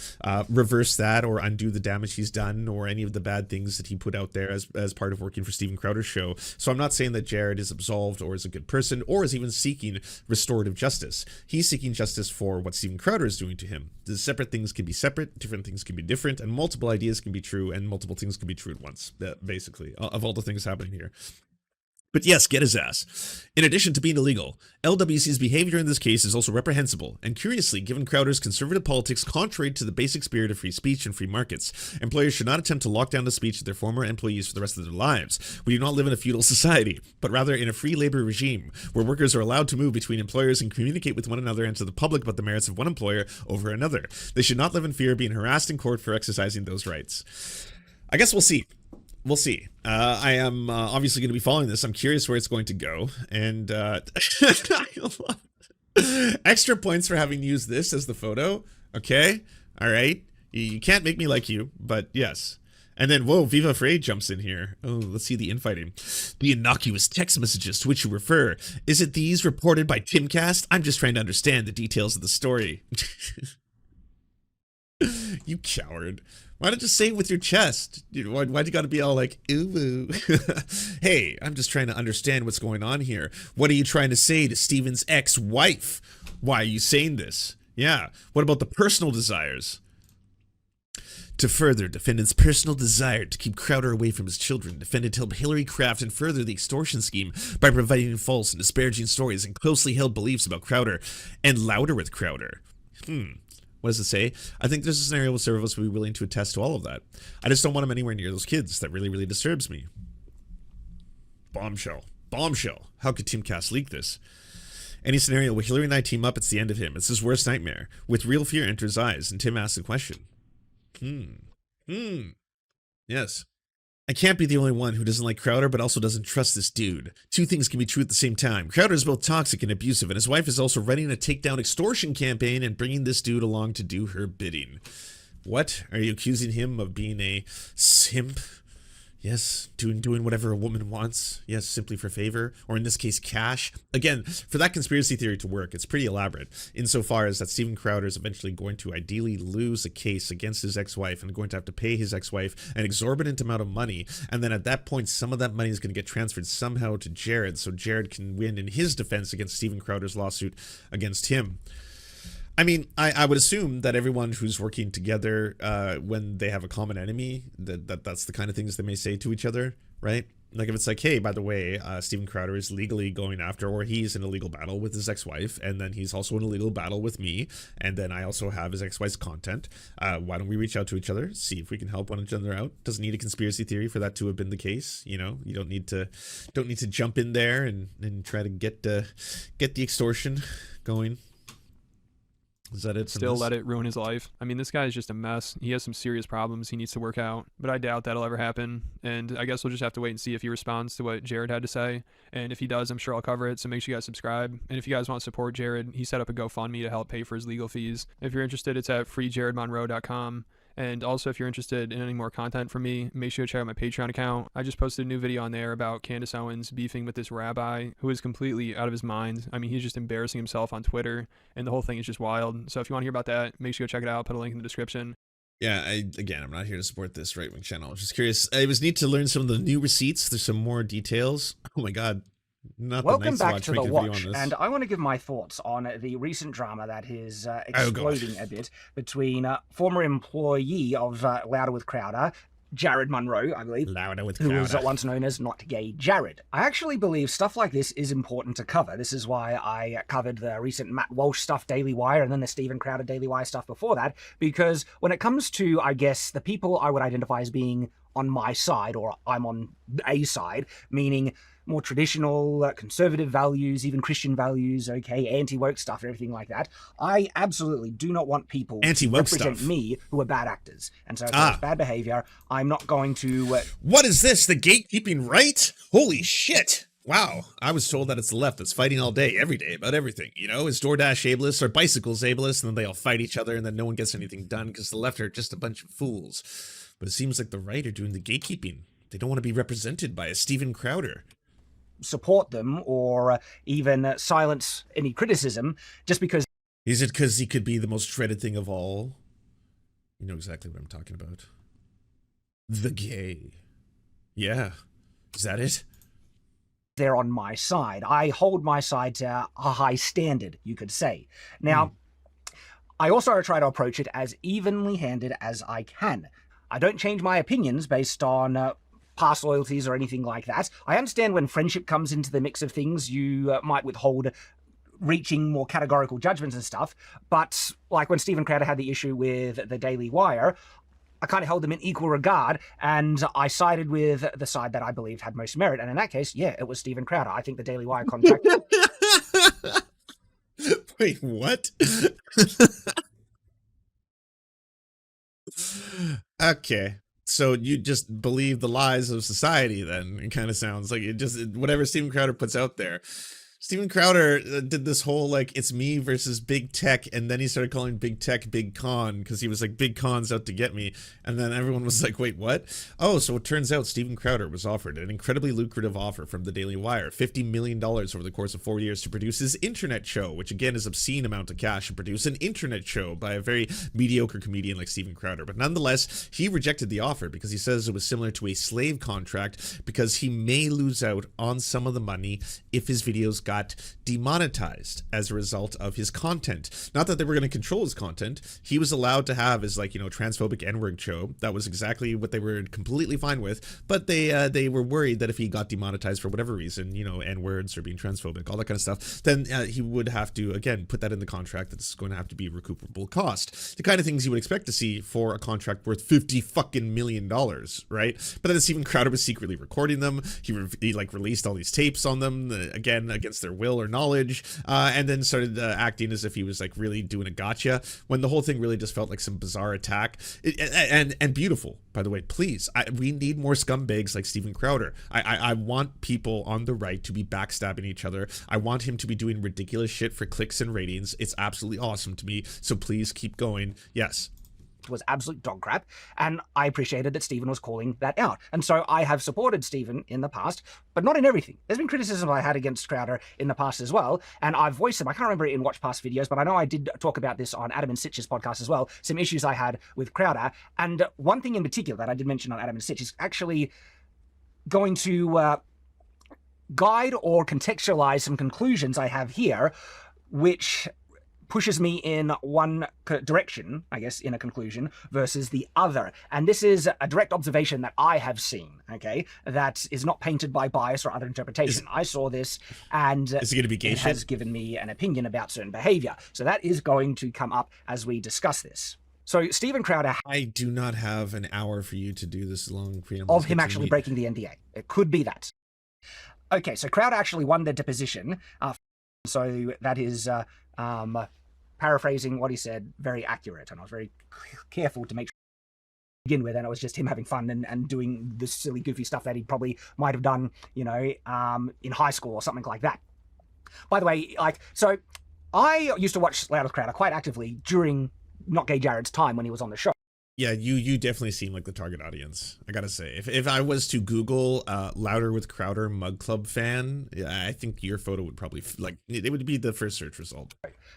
S2: reverse that or undo the damage he's done or any of the bad things that he put out there as part of working for Steven Crowder's show. So I'm not saying that Jared is absolved or is a good person or is even seeking restorative justice. He's seeking justice for what Steven Crowder is doing to him. The separate things can be separate, different things can be different, and multiple ideas can be true, and multiple things can be true at once, basically, of all the things happening here. But yes, get his ass. In addition to being illegal, LWC's behavior in this case is also reprehensible, and curiously, given Crowder's conservative politics contrary to the basic spirit of free speech and free markets, employers should not attempt to lock down the speech of their former employees for the rest of their lives. We do not live in a feudal society, but rather in a free labor regime, where workers are allowed to move between employers and communicate with one another and to the public about the merits of one employer over another. They should not live in fear of being harassed in court for exercising those rights. I guess we'll see. We'll see. I am obviously going to be following this. I'm curious where it's going to go. And extra points for having used this as the photo. Okay. All right. You can't make me like you, but yes. And then, whoa, Viva Frey jumps in here. Oh, let's see the infighting. The innocuous text messages to which you refer. Is it these reported by Timcast? I'm just trying to understand the details of the story. You coward. Why don't you say it with your chest? Why'd you gotta be all like, ooh. Hey, I'm just trying to understand what's going on here. What are you trying to say to Steven's ex-wife? Why are you saying this? Yeah, what about the personal desires? To further defendant's personal desire to keep Crowder away from his children, defendant helped Hillary craft and further the extortion scheme by providing false and disparaging stories and closely held beliefs about Crowder and Louder with Crowder. What does it say? I think there's a scenario where several of us would be willing to attest to all of that. I just don't want him anywhere near those kids. That really, really disturbs me. Bombshell. Bombshell. How could Timcast leak this? Any scenario where Hillary and I team up, it's the end of him. It's his worst nightmare. With real fear enters his eyes, and Tim asks the question. Yes. I can't be the only one who doesn't like Crowder, but also doesn't trust this dude. Two things can be true at the same time. Crowder is both toxic and abusive, and his wife is also running a takedown extortion campaign and bringing this dude along to do her bidding. What? Are you accusing him of being a simp? Yes, doing whatever a woman wants. Yes, simply for favor, or in this case, cash. Again, for that conspiracy theory to work, it's pretty elaborate, insofar as that Steven Crowder is eventually going to ideally lose a case against his ex-wife and going to have to pay his ex-wife an exorbitant amount of money, and then at that point, some of that money is going to get transferred somehow to Jared, so Jared can win in his defense against Steven Crowder's lawsuit against him. I mean, I would assume that everyone who's working together when they have a common enemy, that's the kind of things they may say to each other, right? Like if it's like, hey, by the way, Steven Crowder is legally going after, or he's in a legal battle with his ex-wife, and then he's also in a legal battle with me, and then I also have his ex-wife's content. Why don't we reach out to each other, see if we can help one another out? Doesn't need a conspiracy theory for that to have been the case. You know, you don't need to jump in there and try to get the extortion going. Is that it?
S3: Still let it ruin his life. I mean, this guy is just a mess. He has some serious problems he needs to work out, but I doubt that'll ever happen. And I guess we'll just have to wait and see if he responds to what Jared had to say. And if he does, I'm sure I'll cover it. So make sure you guys subscribe. And if you guys want to support Jared, he set up a GoFundMe to help pay for his legal fees. If you're interested, it's at freejaredmonroe.com. And also, if you're interested in any more content from me, make sure to check out my Patreon account. I just posted a new video on there about Candace Owens beefing with this rabbi who is completely out of his mind. I mean, he's just embarrassing himself on Twitter, and the whole thing is just wild. So if you want to hear about that, make sure to check it out. I'll put a link in the description.
S2: Yeah, I'm not here to support this right-wing channel. I'm just curious. It was neat to learn some of the new receipts. There's some more details. Oh my God.
S1: Welcome back to The Watch, and I want to give my thoughts on the recent drama that is exploding a bit between former employee of Louder with Crowder, Jared Monroe, I believe, who was once known as Not Gay Jared. I actually believe stuff like this is important to cover. This is why I covered the recent Matt Walsh stuff, Daily Wire, and then the Steven Crowder Daily Wire stuff before that, because when it comes to, I guess, the people I would identify as being on my side, or I'm on a side, meaning more traditional, conservative values, even Christian values, okay, anti-woke stuff and everything like that. I absolutely do not want people to represent me who are bad actors. And so if there's bad behavior, I'm not going to...
S2: What is this? The gatekeeping right? Holy shit! Wow, I was told that it's the left that's fighting all day, every day, about everything. You know, is DoorDash ableist or bicycles ableist? And then they all fight each other and then no one gets anything done because the left are just a bunch of fools. But it seems like the right are doing the gatekeeping. They don't want to be represented by a Steven Crowder.
S1: Support them or even silence any criticism just because...
S2: Is it because he could be the most dreaded thing of all? You know exactly what I'm talking about. The gay. Yeah. Is that it?
S1: They're on my side. I hold my side to a high standard, you could say. Now, I also try to approach it as evenly handed as I can. I don't change my opinions based on past loyalties or anything like that. I understand when friendship comes into the mix of things, you might withhold reaching more categorical judgments and stuff, but like when Steven Crowder had the issue with the Daily Wire, I kind of held them in equal regard, and I sided with the side that I believed had most merit, and in that case, yeah, it was Steven Crowder. I think the Daily Wire contract...
S2: Wait, what? Okay. So you just believe the lies of society then? It kind of sounds like it just, whatever Steven Crowder puts out there. Steven Crowder did this whole, like, it's me versus big tech, and then he started calling big tech big con, because he was like, big con's out to get me, and then everyone was like, wait, what? Oh, so it turns out Steven Crowder was offered an incredibly lucrative offer from the Daily Wire, $50 million over the course of 4 years to produce his internet show, which again is obscene amount of cash to produce an internet show by a very mediocre comedian like Steven Crowder. But nonetheless, he rejected the offer because he says it was similar to a slave contract, because he may lose out on some of the money if his videos got demonetized as a result of his content. Not that they were going to control his content. He was allowed to have his, like, you know, transphobic N-word show. That was exactly what they were completely fine with. But they were worried that if he got demonetized for whatever reason, you know, N-words or being transphobic, all that kind of stuff, then he would have to, again, put that in the contract that it's going to have to be a recoupable cost. The kind of things you would expect to see for a contract worth $50 fucking million, right? But then Steven Crowder was secretly recording them. He like released all these tapes on them, again, against against their will or knowledge, and then started acting as if he was like really doing a gotcha, when the whole thing really just felt like some bizarre attack. And beautiful, by the way. Please, we need more scumbags like Steven Crowder. I want people on the right to be backstabbing each other. I want him to be doing ridiculous shit for clicks and ratings. It's absolutely awesome to me. So please keep going. Yes.
S1: Was absolute dog crap, and I appreciated that Stephen was calling that out. And so I have supported Stephen in the past, but not in everything. There's been criticism I had against Crowder in the past as well, and I've voiced them. I can't remember it in Watch Past videos, but I know I did talk about this on Adam and Sitch's podcast as well, some issues I had with Crowder. And one thing in particular that I did mention on Adam and Sitch is actually going to guide or contextualize some conclusions I have here, which pushes me in one direction, I guess, in a conclusion, versus the other. And this is a direct observation that I have seen, okay, that is not painted by bias or other interpretation. I saw this, and
S2: is it going to be gay
S1: it
S2: shit?
S1: Has given me an opinion about certain behavior. So that is going to come up as we discuss this. So Steven Crowder...
S2: I do not have an hour for you to do this long preamble.
S1: Of him actually breaking the NDA. It could be that. Okay, so Crowder actually won the deposition. So that is... paraphrasing what he said, very accurate, and I was very careful to make sure to begin with, and it was just him having fun and doing the silly, goofy stuff that he probably might have done, you know, in high school or something like that. By the way, like, so I used to watch Loud with Crowder quite actively during Not Gay Jared's time when he was on the show.
S2: Yeah, you definitely seem like the target audience, I gotta say. If I was to Google Louder with Crowder Mug Club fan, yeah, I think your photo would probably, like, it would be the first search result.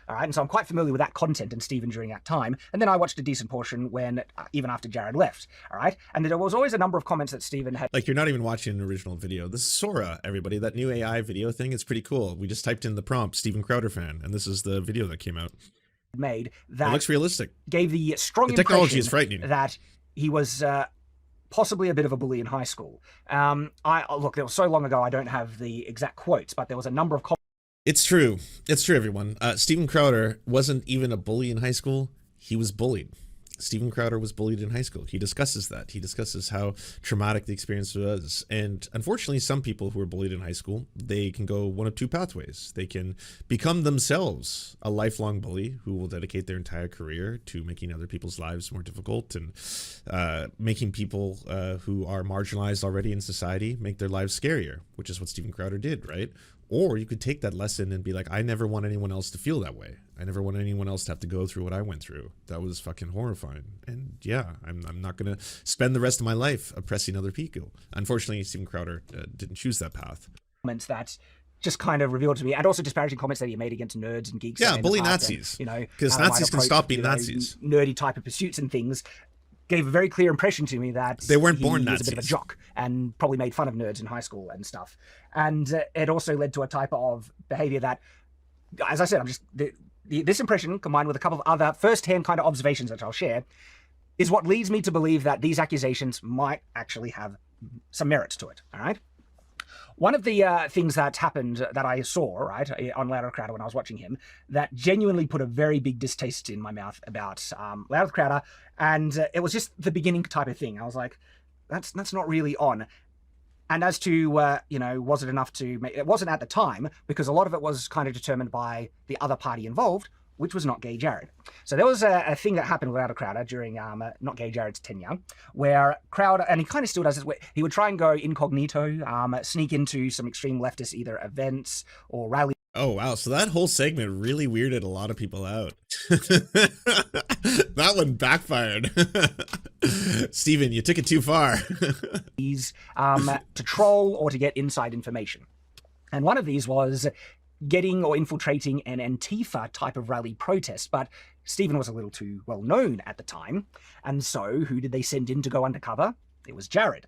S1: All right, and so I'm quite familiar with that content and Stephen during that time. And then I watched a decent portion when, even after Jared left, all right? And there was always a number of comments that Stephen had.
S2: Like, you're not even watching an original video. This is Sora, everybody. That new AI video thing is pretty cool. We just typed in the prompt, Steven Crowder fan, and this is the video that came out.
S1: Made that
S2: it looks realistic.
S1: Gave the strong
S2: the technology
S1: impression
S2: is frightening.
S1: That he was possibly a bit of a bully in high school. Look, it was so long ago I don't have the exact quotes, but there was a number of comments.
S2: It's true, everyone. Steven Crowder wasn't even a bully in high school. He was bullied. Steven Crowder was bullied in high school. He discusses that. He discusses how traumatic the experience was. And unfortunately, some people who are bullied in high school, they can go one of two pathways. They can become themselves a lifelong bully who will dedicate their entire career to making other people's lives more difficult and making people who are marginalized already in society make their lives scarier, which is what Steven Crowder did, right? Or you could take that lesson and be like, I never want anyone else to feel that way. I never want anyone else to have to go through what I went through. That was fucking horrifying. And yeah, I'm not going to spend the rest of my life oppressing other people. Unfortunately, Steven Crowder didn't choose that path.
S1: Comments that just kind of revealed to me, and also disparaging comments that he made against nerds and geeks.
S2: Yeah, bully Nazis.
S1: And, you know,
S2: because Nazis can stop being Nazis.
S1: Nerdy type of pursuits and things. Gave a very clear impression to me that
S2: they weren't born
S1: he
S2: Nazis.
S1: Was a bit of a jock and probably made fun of nerds in high school and stuff. And it also led to a type of behavior that, as I said, this impression combined with a couple of other first-hand kind of observations that I'll share is what leads me to believe that these accusations might actually have some merits to it. All right. One of the things that happened that I saw, right, on Louder Crowder when I was watching him, that genuinely put a very big distaste in my mouth about Louder Crowder, and it was just the beginning type of thing. I was like, that's not really on. And as to, you know, was it enough to make... It wasn't at the time, because a lot of it was kind of determined by the other party involved, which was Not Gay Jared. So there was a thing that happened with Louder Crowder during Not Gay Jared's tenure, where Crowder, and he kind of still does this, where he would try and go incognito, sneak into some extreme leftist either events or rallies.
S2: Oh, wow. So that whole segment really weirded a lot of people out. That one backfired. Steven, you took it too far. To troll or to get inside information. And one of these was getting or infiltrating an Antifa type of rally protest, but Stephen was a little too well known at the time, and so who did they send in to go undercover? It was Jared.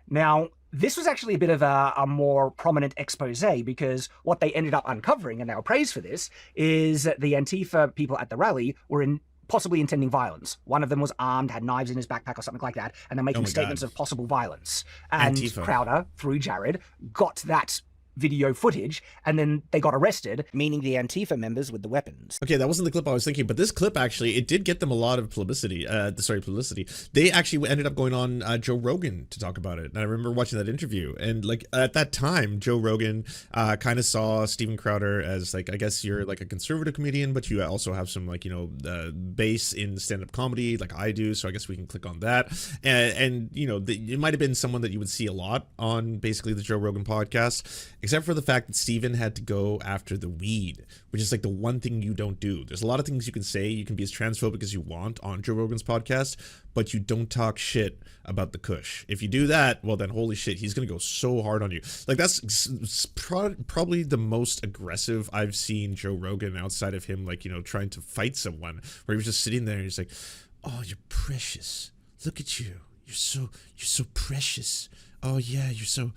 S2: Now, this was actually a bit of a more prominent expose, because what they ended up uncovering, and they were praised for this, is that the Antifa people at the rally were possibly intending violence. One of them was armed, had knives in his backpack or something like that, and they're making statements of possible violence. And Antifa. Crowder, through Jared, got that
S1: video footage, and then they got arrested, meaning the Antifa members with the weapons.
S2: Okay, that wasn't the clip I was thinking, but this clip actually, it did get them a lot of publicity. Publicity. They actually ended up going on Joe Rogan to talk about it. And I remember watching that interview, and like at that time, Joe Rogan kind of saw Steven Crowder as like, I guess you're like a conservative comedian, but you also have some like, you know, base in stand-up comedy like I do. So I guess we can click on that. And you know, it might have been someone that you would see a lot on basically the Joe Rogan podcast, except for the fact that Steven had to go after the weed, which is like the one thing you don't do. There's a lot of things you can say. You can be as transphobic as you want on Joe Rogan's podcast, but you don't talk shit about the kush. If you do that, well then holy shit, he's gonna go so hard on you. Like that's probably the most aggressive I've seen Joe Rogan outside of him, like, you know, trying to fight someone, where he was just sitting there and he's like, oh, you're precious. Look at you. You're so precious. Oh yeah, you're so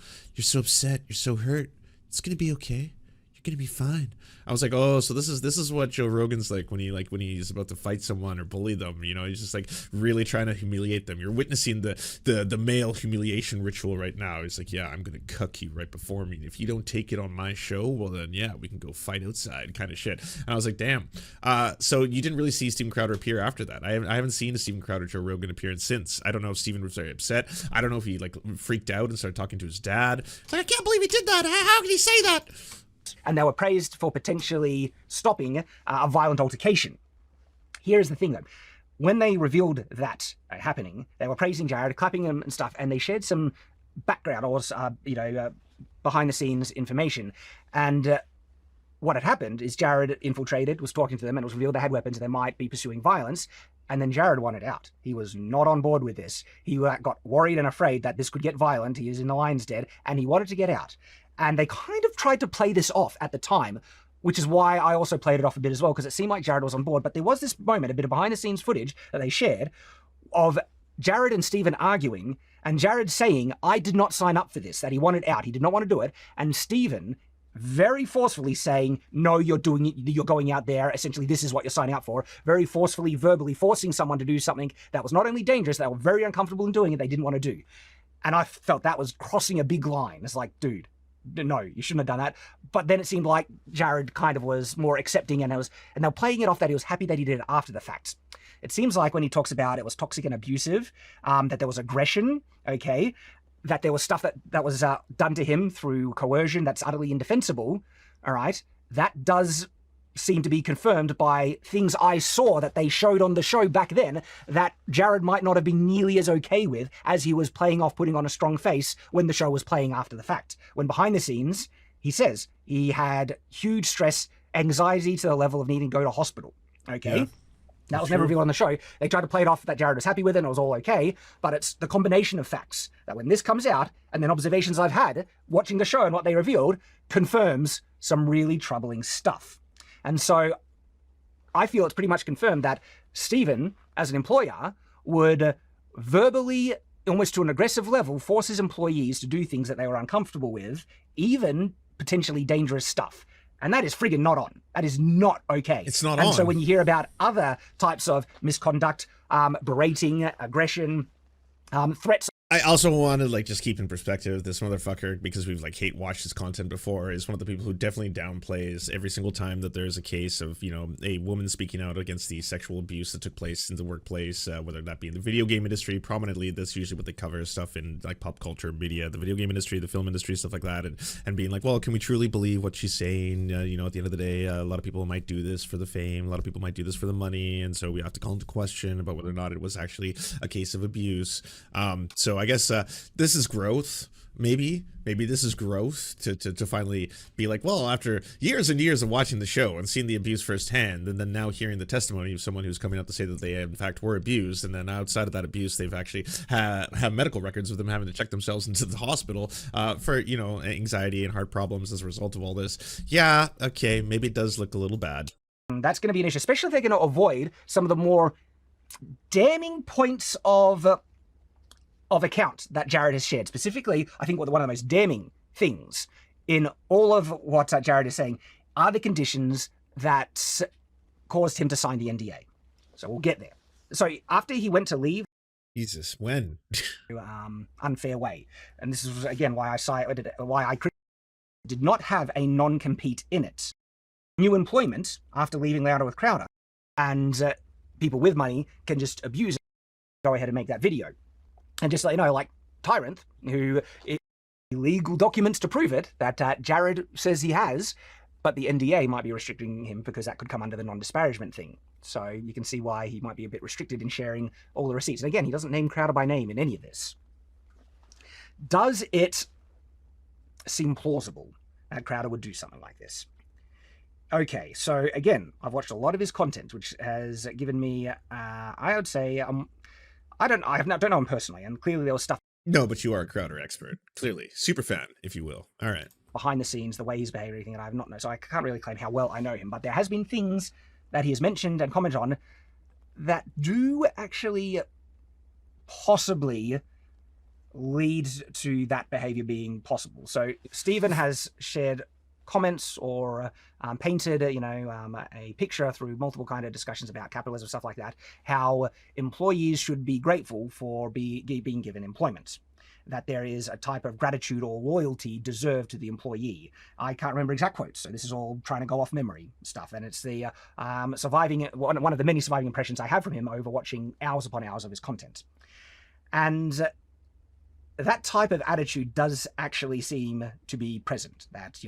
S2: upset. You're so hurt. It's gonna be okay. You're gonna be fine. I was like, oh, so this is what Joe Rogan's like when he's about to fight someone or bully them. You know, he's just like really trying to humiliate them. You're witnessing the male humiliation ritual right now. He's like, yeah, I'm gonna cuck you right before me. And if you don't take it on my show, well then yeah, we can go fight outside, kind of shit. And I was like, damn. So you didn't really see Steven Crowder appear after that. I haven't seen a Steven Crowder Joe Rogan appearance since. I don't know if Steven was very upset. I don't know if he like freaked out and started talking to his dad. It's like, I can't believe he did that. How can he say that?
S1: And they were praised for potentially stopping a violent altercation. Here's the thing, though. When they revealed that happening, they were praising Jared, clapping him and stuff, and they shared some background or, behind-the-scenes information. And what had happened is Jared infiltrated, was talking to them, and it was revealed they had weapons and they might be pursuing violence. And then Jared wanted out. He was not on board with this. He got worried and afraid that this could get violent. He is in the lion's den, and he wanted to get out. And they kind of tried to play this off at the time, which is why I also played it off a bit as well, because it seemed like Jared was on board. But there was this moment, a bit of behind-the-scenes footage that they shared of Jared and Steven arguing, and Jared saying, I did not sign up for this, that he wanted out. He did not want to do it. And Steven very forcefully saying, no, you're doing it, you're going out there, essentially this is what you're signing up for, very forcefully, verbally forcing someone to do something that was not only dangerous, they were very uncomfortable in doing it, they didn't want to do. And I felt that was crossing a big line. It's like, dude, no, you shouldn't have done that. But then it seemed like Jared kind of was more accepting, and they were playing it off that he was happy that he did it after the fact. It seems like when he talks about it was toxic and abusive, that there was aggression, okay, that there was stuff that was done to him through coercion that's utterly indefensible, all right, that does seem to be confirmed by things I saw that they showed on the show back then that Jared might not have been nearly as okay with as he was playing off, putting on a strong face when the show was playing after the fact. When behind the scenes, he says he had huge stress, anxiety to the level of needing to go to hospital, okay? Yeah. That was never revealed on the show. They tried to play it off that Jared was happy with it and it was all okay, but it's the combination of facts that when this comes out and then observations I've had watching the show and what they revealed confirms some really troubling stuff. And so I feel it's pretty much confirmed that Steven, as an employer, would verbally, almost to an aggressive level, force his employees to do things that they were uncomfortable with, even potentially dangerous stuff. And that is friggin' not on. That is not okay.
S2: It's not on.
S1: And so when you hear about other types of misconduct, berating, aggression, threats.
S2: I also want to like just keep in perspective this motherfucker, because we've like hate watched his content before, is one of the people who definitely downplays every single time that there's a case of, you know, a woman speaking out against the sexual abuse that took place in the workplace, whether that be in the video game industry. Prominently, that's usually what they cover, stuff in like pop culture media, the video game industry, the film industry, stuff like that, and being like, well, can we truly believe what she's saying? You know, at the end of the day, a lot of people might do this for the fame, a lot of people might do this for the money, and so we have to call into question about whether or not it was actually a case of abuse. So I guess this is growth. Maybe this is growth to finally be like, well, after years and years of watching the show and seeing the abuse firsthand, and then now hearing the testimony of someone who's coming out to say that they in fact were abused, and then outside of that abuse, they've actually have medical records of them having to check themselves into the hospital for, you know, anxiety and heart problems as a result of all this. Yeah, okay, maybe it does look a little bad.
S1: That's going to be an issue, especially if they're going to avoid some of the more damning points of account that Jared has shared. Specifically, I think one of the most damning things in all of what Jared is saying are the conditions that caused him to sign the NDA. So we'll get there. So after he went to leave,
S2: Jesus, when?
S1: unfair way, and this is again why I did not have a non-compete in it. New employment after leaving Louder with Crowder, and people with money can just abuse it, go ahead and make that video. And just let you know, like Tyrant, who illegal documents to prove it, that Jared says he has, but the NDA might be restricting him because that could come under the non-disparagement thing. So you can see why he might be a bit restricted in sharing all the receipts. And again, he doesn't name Crowder by name in any of this. Does it seem plausible that Crowder would do something like this? Okay, so again, I've watched a lot of his content, which has given me, I would say, I don't know him personally, and clearly there was stuff.
S2: No, but you are a Crowder expert, clearly. Super fan, if you will. All right.
S1: Behind the scenes, the way he's behaved, everything that I have not known. So I can't really claim how well I know him, but there has been things that he has mentioned and commented on that do actually possibly lead to that behavior being possible. So Stephen has shared comments or painted, a picture through multiple kind of discussions about capitalism, stuff like that, how employees should be grateful for being given employment, that there is a type of gratitude or loyalty deserved to the employee. I can't remember exact quotes, so this is all trying to go off memory stuff, and it's the one of the many surviving impressions I have from him over watching hours upon hours of his content. And that type of attitude does actually seem to be present, that,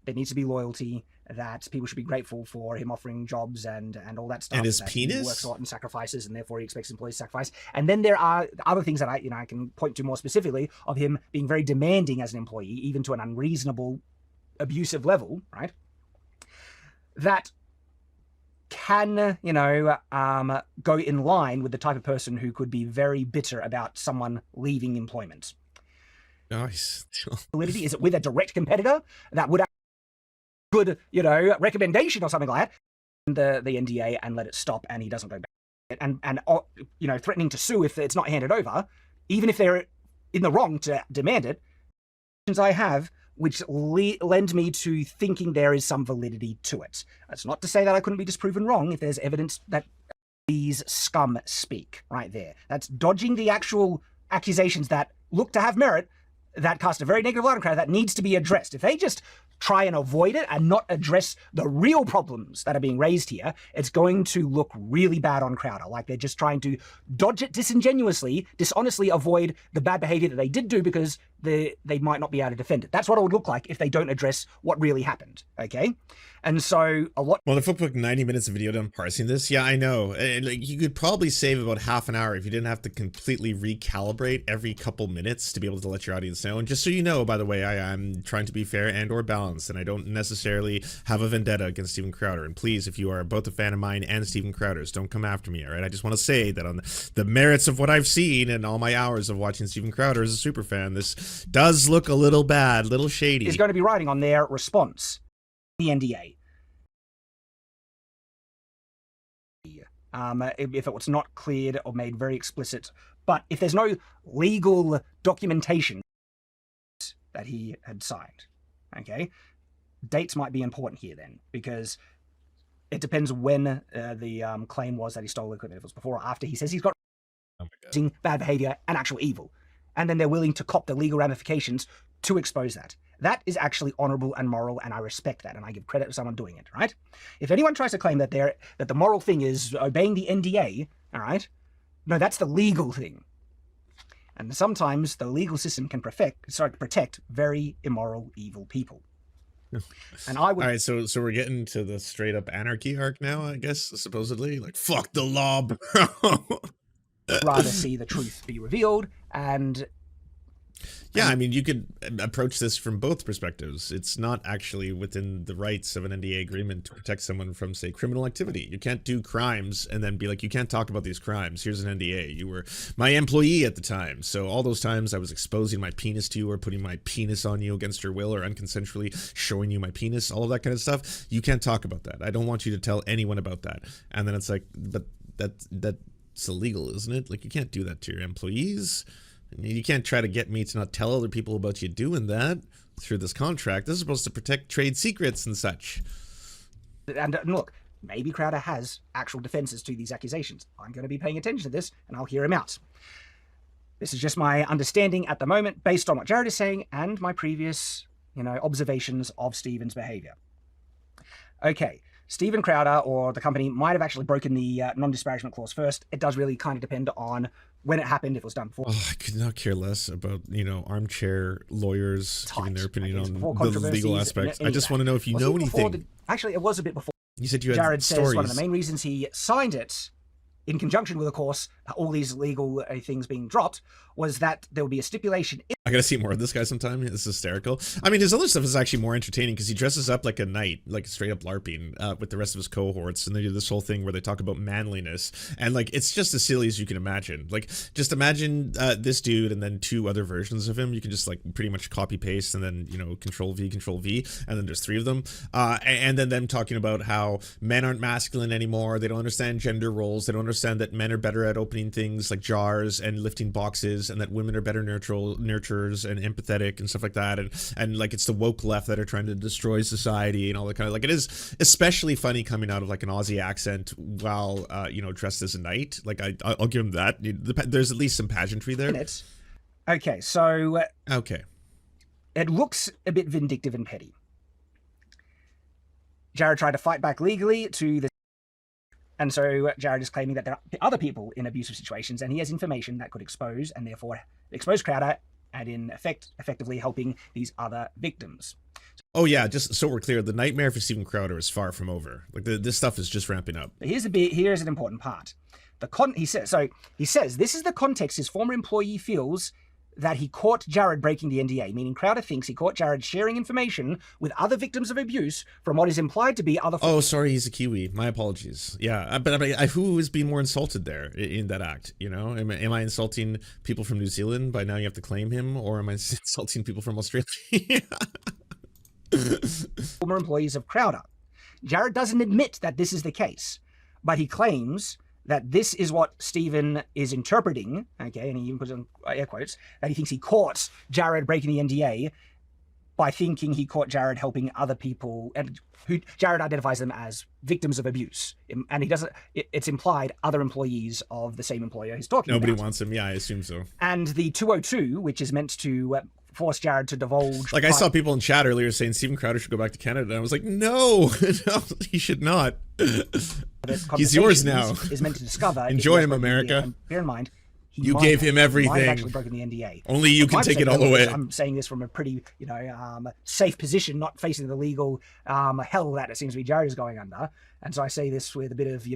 S1: there needs to be loyalty, that people should be grateful for him offering jobs and all that stuff.
S2: And his
S1: that
S2: penis?
S1: He works a lot and sacrifices, and therefore he expects employees to sacrifice. And then there are other things that I can point to more specifically of him being very demanding as an employee, even to an unreasonable, abusive level, right? That can, go in line with the type of person who could be very bitter about someone leaving employment.
S2: Nice.
S1: Validity, is it with a direct competitor that would have good, recommendation or something like that, and the NDA, and let it stop, and he doesn't go back, and threatening to sue if it's not handed over, even if they're in the wrong to demand it. I have, which lend me to thinking there is some validity to it. That's not to say that I couldn't be disproven wrong if there's evidence that these scum speak right there. That's dodging the actual accusations that look to have merit, that cast a very negative light on Crowder, that needs to be addressed. If they just try and avoid it and not address the real problems that are being raised here, it's going to look really bad on Crowder. Like they're just trying to dodge it disingenuously, dishonestly avoid the bad behavior that they did do because they might not be able to defend it. That's what it would look like if they don't address what really happened, okay? And so a lot...
S2: Well, if I put 90 minutes of video done parsing this, yeah, I know. You could probably save about half an hour if you didn't have to completely recalibrate every couple minutes to be able to let your audience know. And just so you know, by the way, I'm trying to be fair and or balanced, and I don't necessarily have a vendetta against Steven Crowder. And please, if you are both a fan of mine and Steven Crowder's, don't come after me, all right? I just want to say that on the merits of what I've seen and all my hours of watching Steven Crowder as a super fan, this does look a little bad, little shady.
S1: Is going to be writing on their response, the NDA. If it was not cleared or made very explicit, but if there's no legal documentation that he had signed, okay, dates might be important here then, because it depends when the claim was that he stole equipment. If it was before or after he says he's got bad behavior and actual evil, and then they're willing to cop the legal ramifications to expose that. That is actually honorable and moral, and I respect that, and I give credit to someone doing it, right? If anyone tries to claim that the moral thing is obeying the NDA, all right, no, that's the legal thing. And sometimes the legal system can protect very immoral, evil people. And I would...
S2: All right, so we're getting to the straight up anarchy arc now, I guess, supposedly. Like, fuck the law, bro.
S1: Rather see the truth be revealed, and...
S2: Yeah, I mean, you could approach this from both perspectives. It's not actually within the rights of an NDA agreement to protect someone from, say, criminal activity. You can't do crimes and then be like, you can't talk about these crimes. Here's an NDA. You were my employee at the time. So all those times I was exposing my penis to you or putting my penis on you against your will or unconsensually showing you my penis, all of that kind of stuff. You can't talk about that. I don't want you to tell anyone about that. And then it's like, but that's illegal, isn't it? Like, you can't do that to your employees. You can't try to get me to not tell other people about you doing that through this contract. This is supposed to protect trade secrets and such.
S1: And look, maybe Crowder has actual defenses to these accusations. I'm going to be paying attention to this, and I'll hear him out. This is just my understanding at the moment, based on what Jared is saying and my previous observations of Stephen's behavior. Okay, Stephen Crowder or the company might have actually broken the non-disparagement clause first. It does really kind of depend on when it happened, if it was done before.
S2: Oh, I could not care less about, armchair lawyers giving their opinion on the legal aspects. I just want to know if you know anything.
S1: Actually, it was a bit before.
S2: You said you had
S1: Jared
S2: stories.
S1: says one of the main reasons he signed it, in conjunction with, of course, all these legal things being dropped, was that there would be a stipulation.
S2: I gotta see more of this guy sometime. It's hysterical. I mean, his other stuff is actually more entertaining because he dresses up like a knight, like straight up LARPing with the rest of his cohorts, and they do this whole thing where they talk about manliness, and like it's just as silly as you can imagine. Like, just imagine this dude and then 2 other versions of him. You can just like pretty much copy paste and then Control V, and then there's 3 of them, and then them talking about how men aren't masculine anymore. They don't understand gender roles. They don't understand that men are better at opening things like jars and lifting boxes, and that women are better nurturers and empathetic and stuff like that, and like it's the woke left that are trying to destroy society and all that kind of, like, it is especially funny coming out of like an Aussie accent while dressed as a knight. Like I'll give him that. There's at least some pageantry there.
S1: Okay, so
S2: okay,
S1: it looks a bit vindictive and petty. Jared tried to fight back legally to the, and so Jared is claiming that there are other people in abusive situations, and he has information that could expose, and therefore expose Crowder, and in effectively helping these other victims.
S2: Oh yeah, just so we're clear, the nightmare for Stephen Crowder is far from over. Like this stuff is just ramping up.
S1: Here's an important part. He says this is the context his former employee feels that he caught Jared breaking the NDA, meaning Crowder thinks he caught Jared sharing information with other victims of abuse from what is implied to be other...
S2: Oh, sorry, he's a Kiwi. My apologies. Yeah, but who is being more insulted there in that act? Am I insulting people from New Zealand by now you have to claim him, or am I insulting people from Australia?
S1: Former employees of Crowder. Jared doesn't admit that this is the case, but he claims that this is what Stephen is interpreting, okay, and he even puts on air quotes, that he thinks he caught Jared breaking the NDA by thinking he caught Jared helping other people, and who Jared identifies them as victims of abuse. And he doesn't, it's implied other employees of the same employer he's talking
S2: about. Nobody
S1: wants
S2: him, yeah, I assume so.
S1: And the 202, which is meant to force Jared to divulge...
S2: Like, I saw people in chat earlier saying Stephen Crowder should go back to Canada, and I was like, no, he should not. He's yours now.
S1: Is meant to discover.
S2: Enjoy him, America.
S1: Bear in mind,
S2: you gave him everything.
S1: Might have actually broken the NDA.
S2: Only you can take it all away.
S1: I'm saying this from a pretty, safe position, not facing the legal hell that it seems to be Jared is going under. And so I say this with a bit of,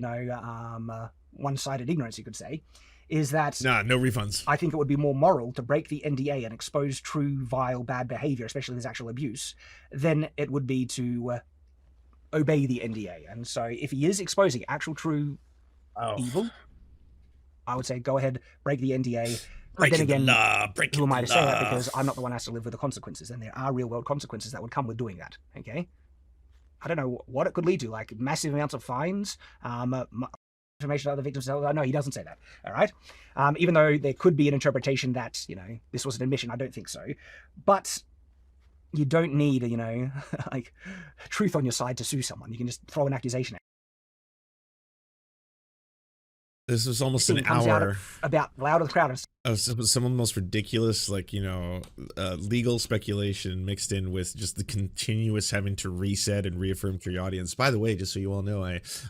S1: one-sided ignorance, you could say, is that...
S2: Nah, no refunds.
S1: I think it would be more moral to break the NDA and expose true, vile, bad behavior, especially this actual abuse, than it would be to obey the NDA. And so if he is exposing actual, true evil, I would say go ahead, break the NDA. But then again, who am I to say that? Because I'm not the one who has to live with the consequences, and there are real-world consequences that would come with doing that, okay? I don't know what it could lead to, like massive amounts of fines, information to other victims. No, he doesn't say that. All right. Even though there could be an interpretation that, this was an admission, I don't think so. But you don't need, like truth on your side to sue someone. You can just throw an accusation out.
S2: This was almost an hour
S1: about loud of the crowd
S2: of some of the most ridiculous, legal speculation mixed in with just the continuous having to reset and reaffirm to your audience. By the way, just so you all know,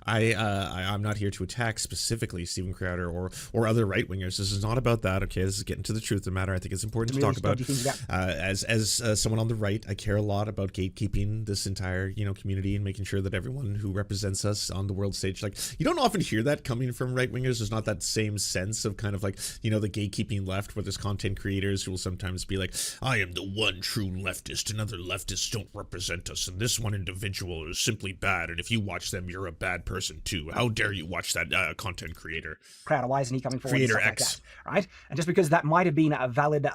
S2: I'm not here to attack specifically Stephen Crowder or other right wingers. This is not about that. Okay, this is getting to the truth of the matter. I think it's important to talk about. As someone on the right, I care a lot about gatekeeping this entire community and making sure that everyone who represents us on the world stage, you don't often hear that coming from right wingers. There's not that same sense of kind of the gatekeeping left, where there's content creators who will sometimes be like, I am the one true leftist and other leftists don't represent us, and this one individual is simply bad, and if you watch them, you're a bad person too. How dare you watch that content creator?
S1: Crowder, why isn't he coming forward?
S2: Creator
S1: and stuff
S2: X.
S1: Like that, right? And just because that might have been a valid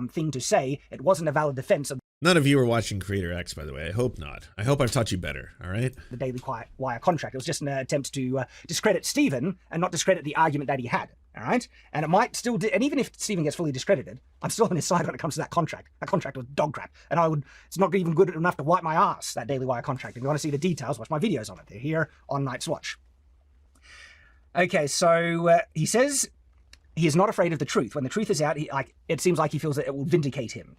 S1: thing to say, it wasn't a valid defense of...
S2: None of you are watching Creator X, by the way. I hope not. I hope I've taught you better, all right?
S1: The Daily Wire contract. It was just an attempt to discredit Stephen and not discredit the argument that he had, all right? And it might still... and even if Stephen gets fully discredited, I'm still on his side when it comes to that contract. That contract was dog crap. And it's not even good enough to wipe my ass, that Daily Wire contract. If you want to see the details, watch my videos on it. They're here on Night's Watch. Okay, so he says he is not afraid of the truth. When the truth is out, it seems like he feels that it will vindicate him.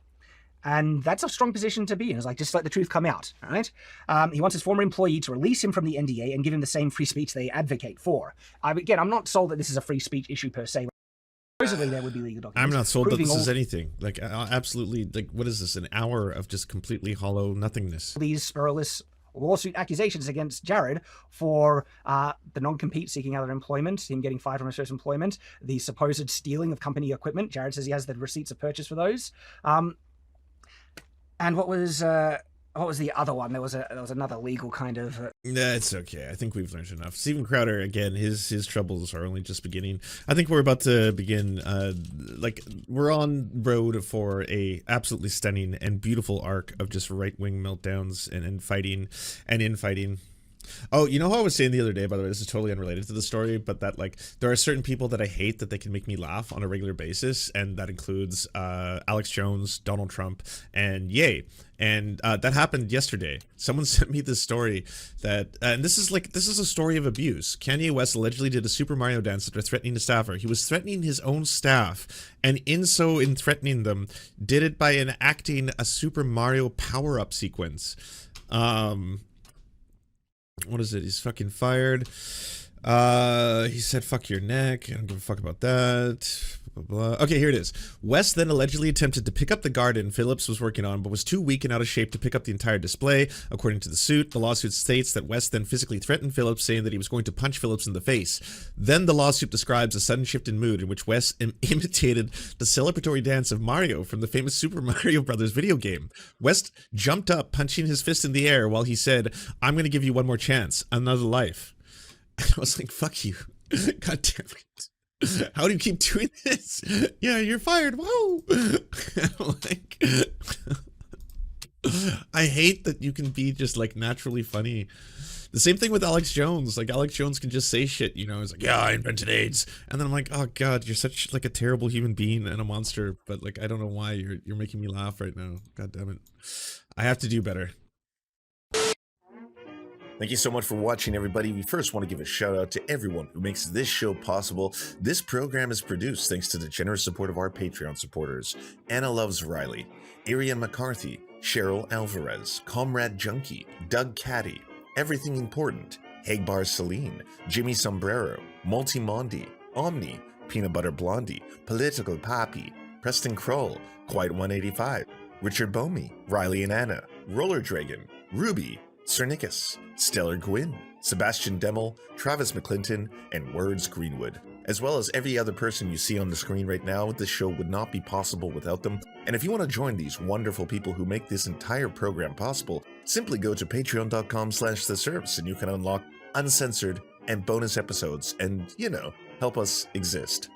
S1: And that's a strong position to be in. It's like, just let the truth come out, all right? He wants his former employee to release him from the NDA and give him the same free speech they advocate for. Again, I'm not sold that this is a free speech issue per se. Supposedly there would be legal documents.
S2: I'm not sold that this
S1: all
S2: is anything. Like, absolutely, like, what is this, an hour of just completely hollow nothingness?
S1: These scurrilous lawsuit accusations against Jared for the non-compete seeking other employment, him getting fired from his first employment, the supposed stealing of company equipment. Jared says he has the receipts of purchase for those. And what was the other one? There was another legal kind of.
S2: Nah, it's okay. I think we've learned enough. Steven Crowder, again, his troubles are only just beginning. I think we're about to begin. Like, we're on road for a absolutely stunning and beautiful arc of just right-wing meltdowns and fighting and infighting. Oh, you know how I was saying the other day, by the way, this is totally unrelated to the story, but that, like, there are certain people that I hate that they can make me laugh on a regular basis, and that includes Alex Jones, Donald Trump, and Ye. And that happened yesterday. Someone sent me this story that, and this is a story of abuse. Kanye West allegedly did a Super Mario dance after threatening a staffer. He was threatening his own staff, and in threatening them, did it by enacting a Super Mario power-up sequence. What is it? He's fucking fired. He said, fuck your neck. I don't give a fuck about that. Blah, blah, blah. Okay, here it is. West then allegedly attempted to pick up the garden Phillips was working on, but was too weak and out of shape to pick up the entire display. According to the suit, the lawsuit states that West then physically threatened Phillips, saying that he was going to punch Phillips in the face. Then the lawsuit describes a sudden shift in mood in which West imitated the celebratory dance of Mario from the famous Super Mario Brothers video game. West jumped up, punching his fist in the air while he said, "I'm going to give you one more chance, another life." And I was like, fuck you. God damn it. How do you keep doing this? Yeah, you're fired. Whoa. Like, I hate that you can be just like naturally funny. The same thing with Alex Jones. Like, Alex Jones can just say shit, you know. He's like, yeah, I invented AIDS. And then I'm like, oh God, you're such like a terrible human being and a monster. But like, I don't know why you're making me laugh right now. God damn it. I have to do better.
S10: Thank you so much for watching, everybody. We first want to give a shout out to everyone who makes this show possible. This program is produced thanks to the generous support of our Patreon supporters: Anna Loves Riley, Arian McCarthy, Cheryl Alvarez, Comrade Junkie, Doug Caddy, Everything Important, Hagbar Celine, Jimmy Sombrero, Multi Mondi, Omni, Peanut Butter Blondie, Political Poppy, Preston Kroll, Quiet 185, Richard Bomey, Riley and Anna, Roller Dragon, Ruby, Cernicus, Stellar Gwyn, Sebastian Demmel, Travis McClinton, and Words Greenwood. As well as every other person you see on the screen right now, this show would not be possible without them. And if you want to join these wonderful people who make this entire program possible, simply go to patreon.com/theserfs and you can unlock uncensored and bonus episodes and, you know, help us exist.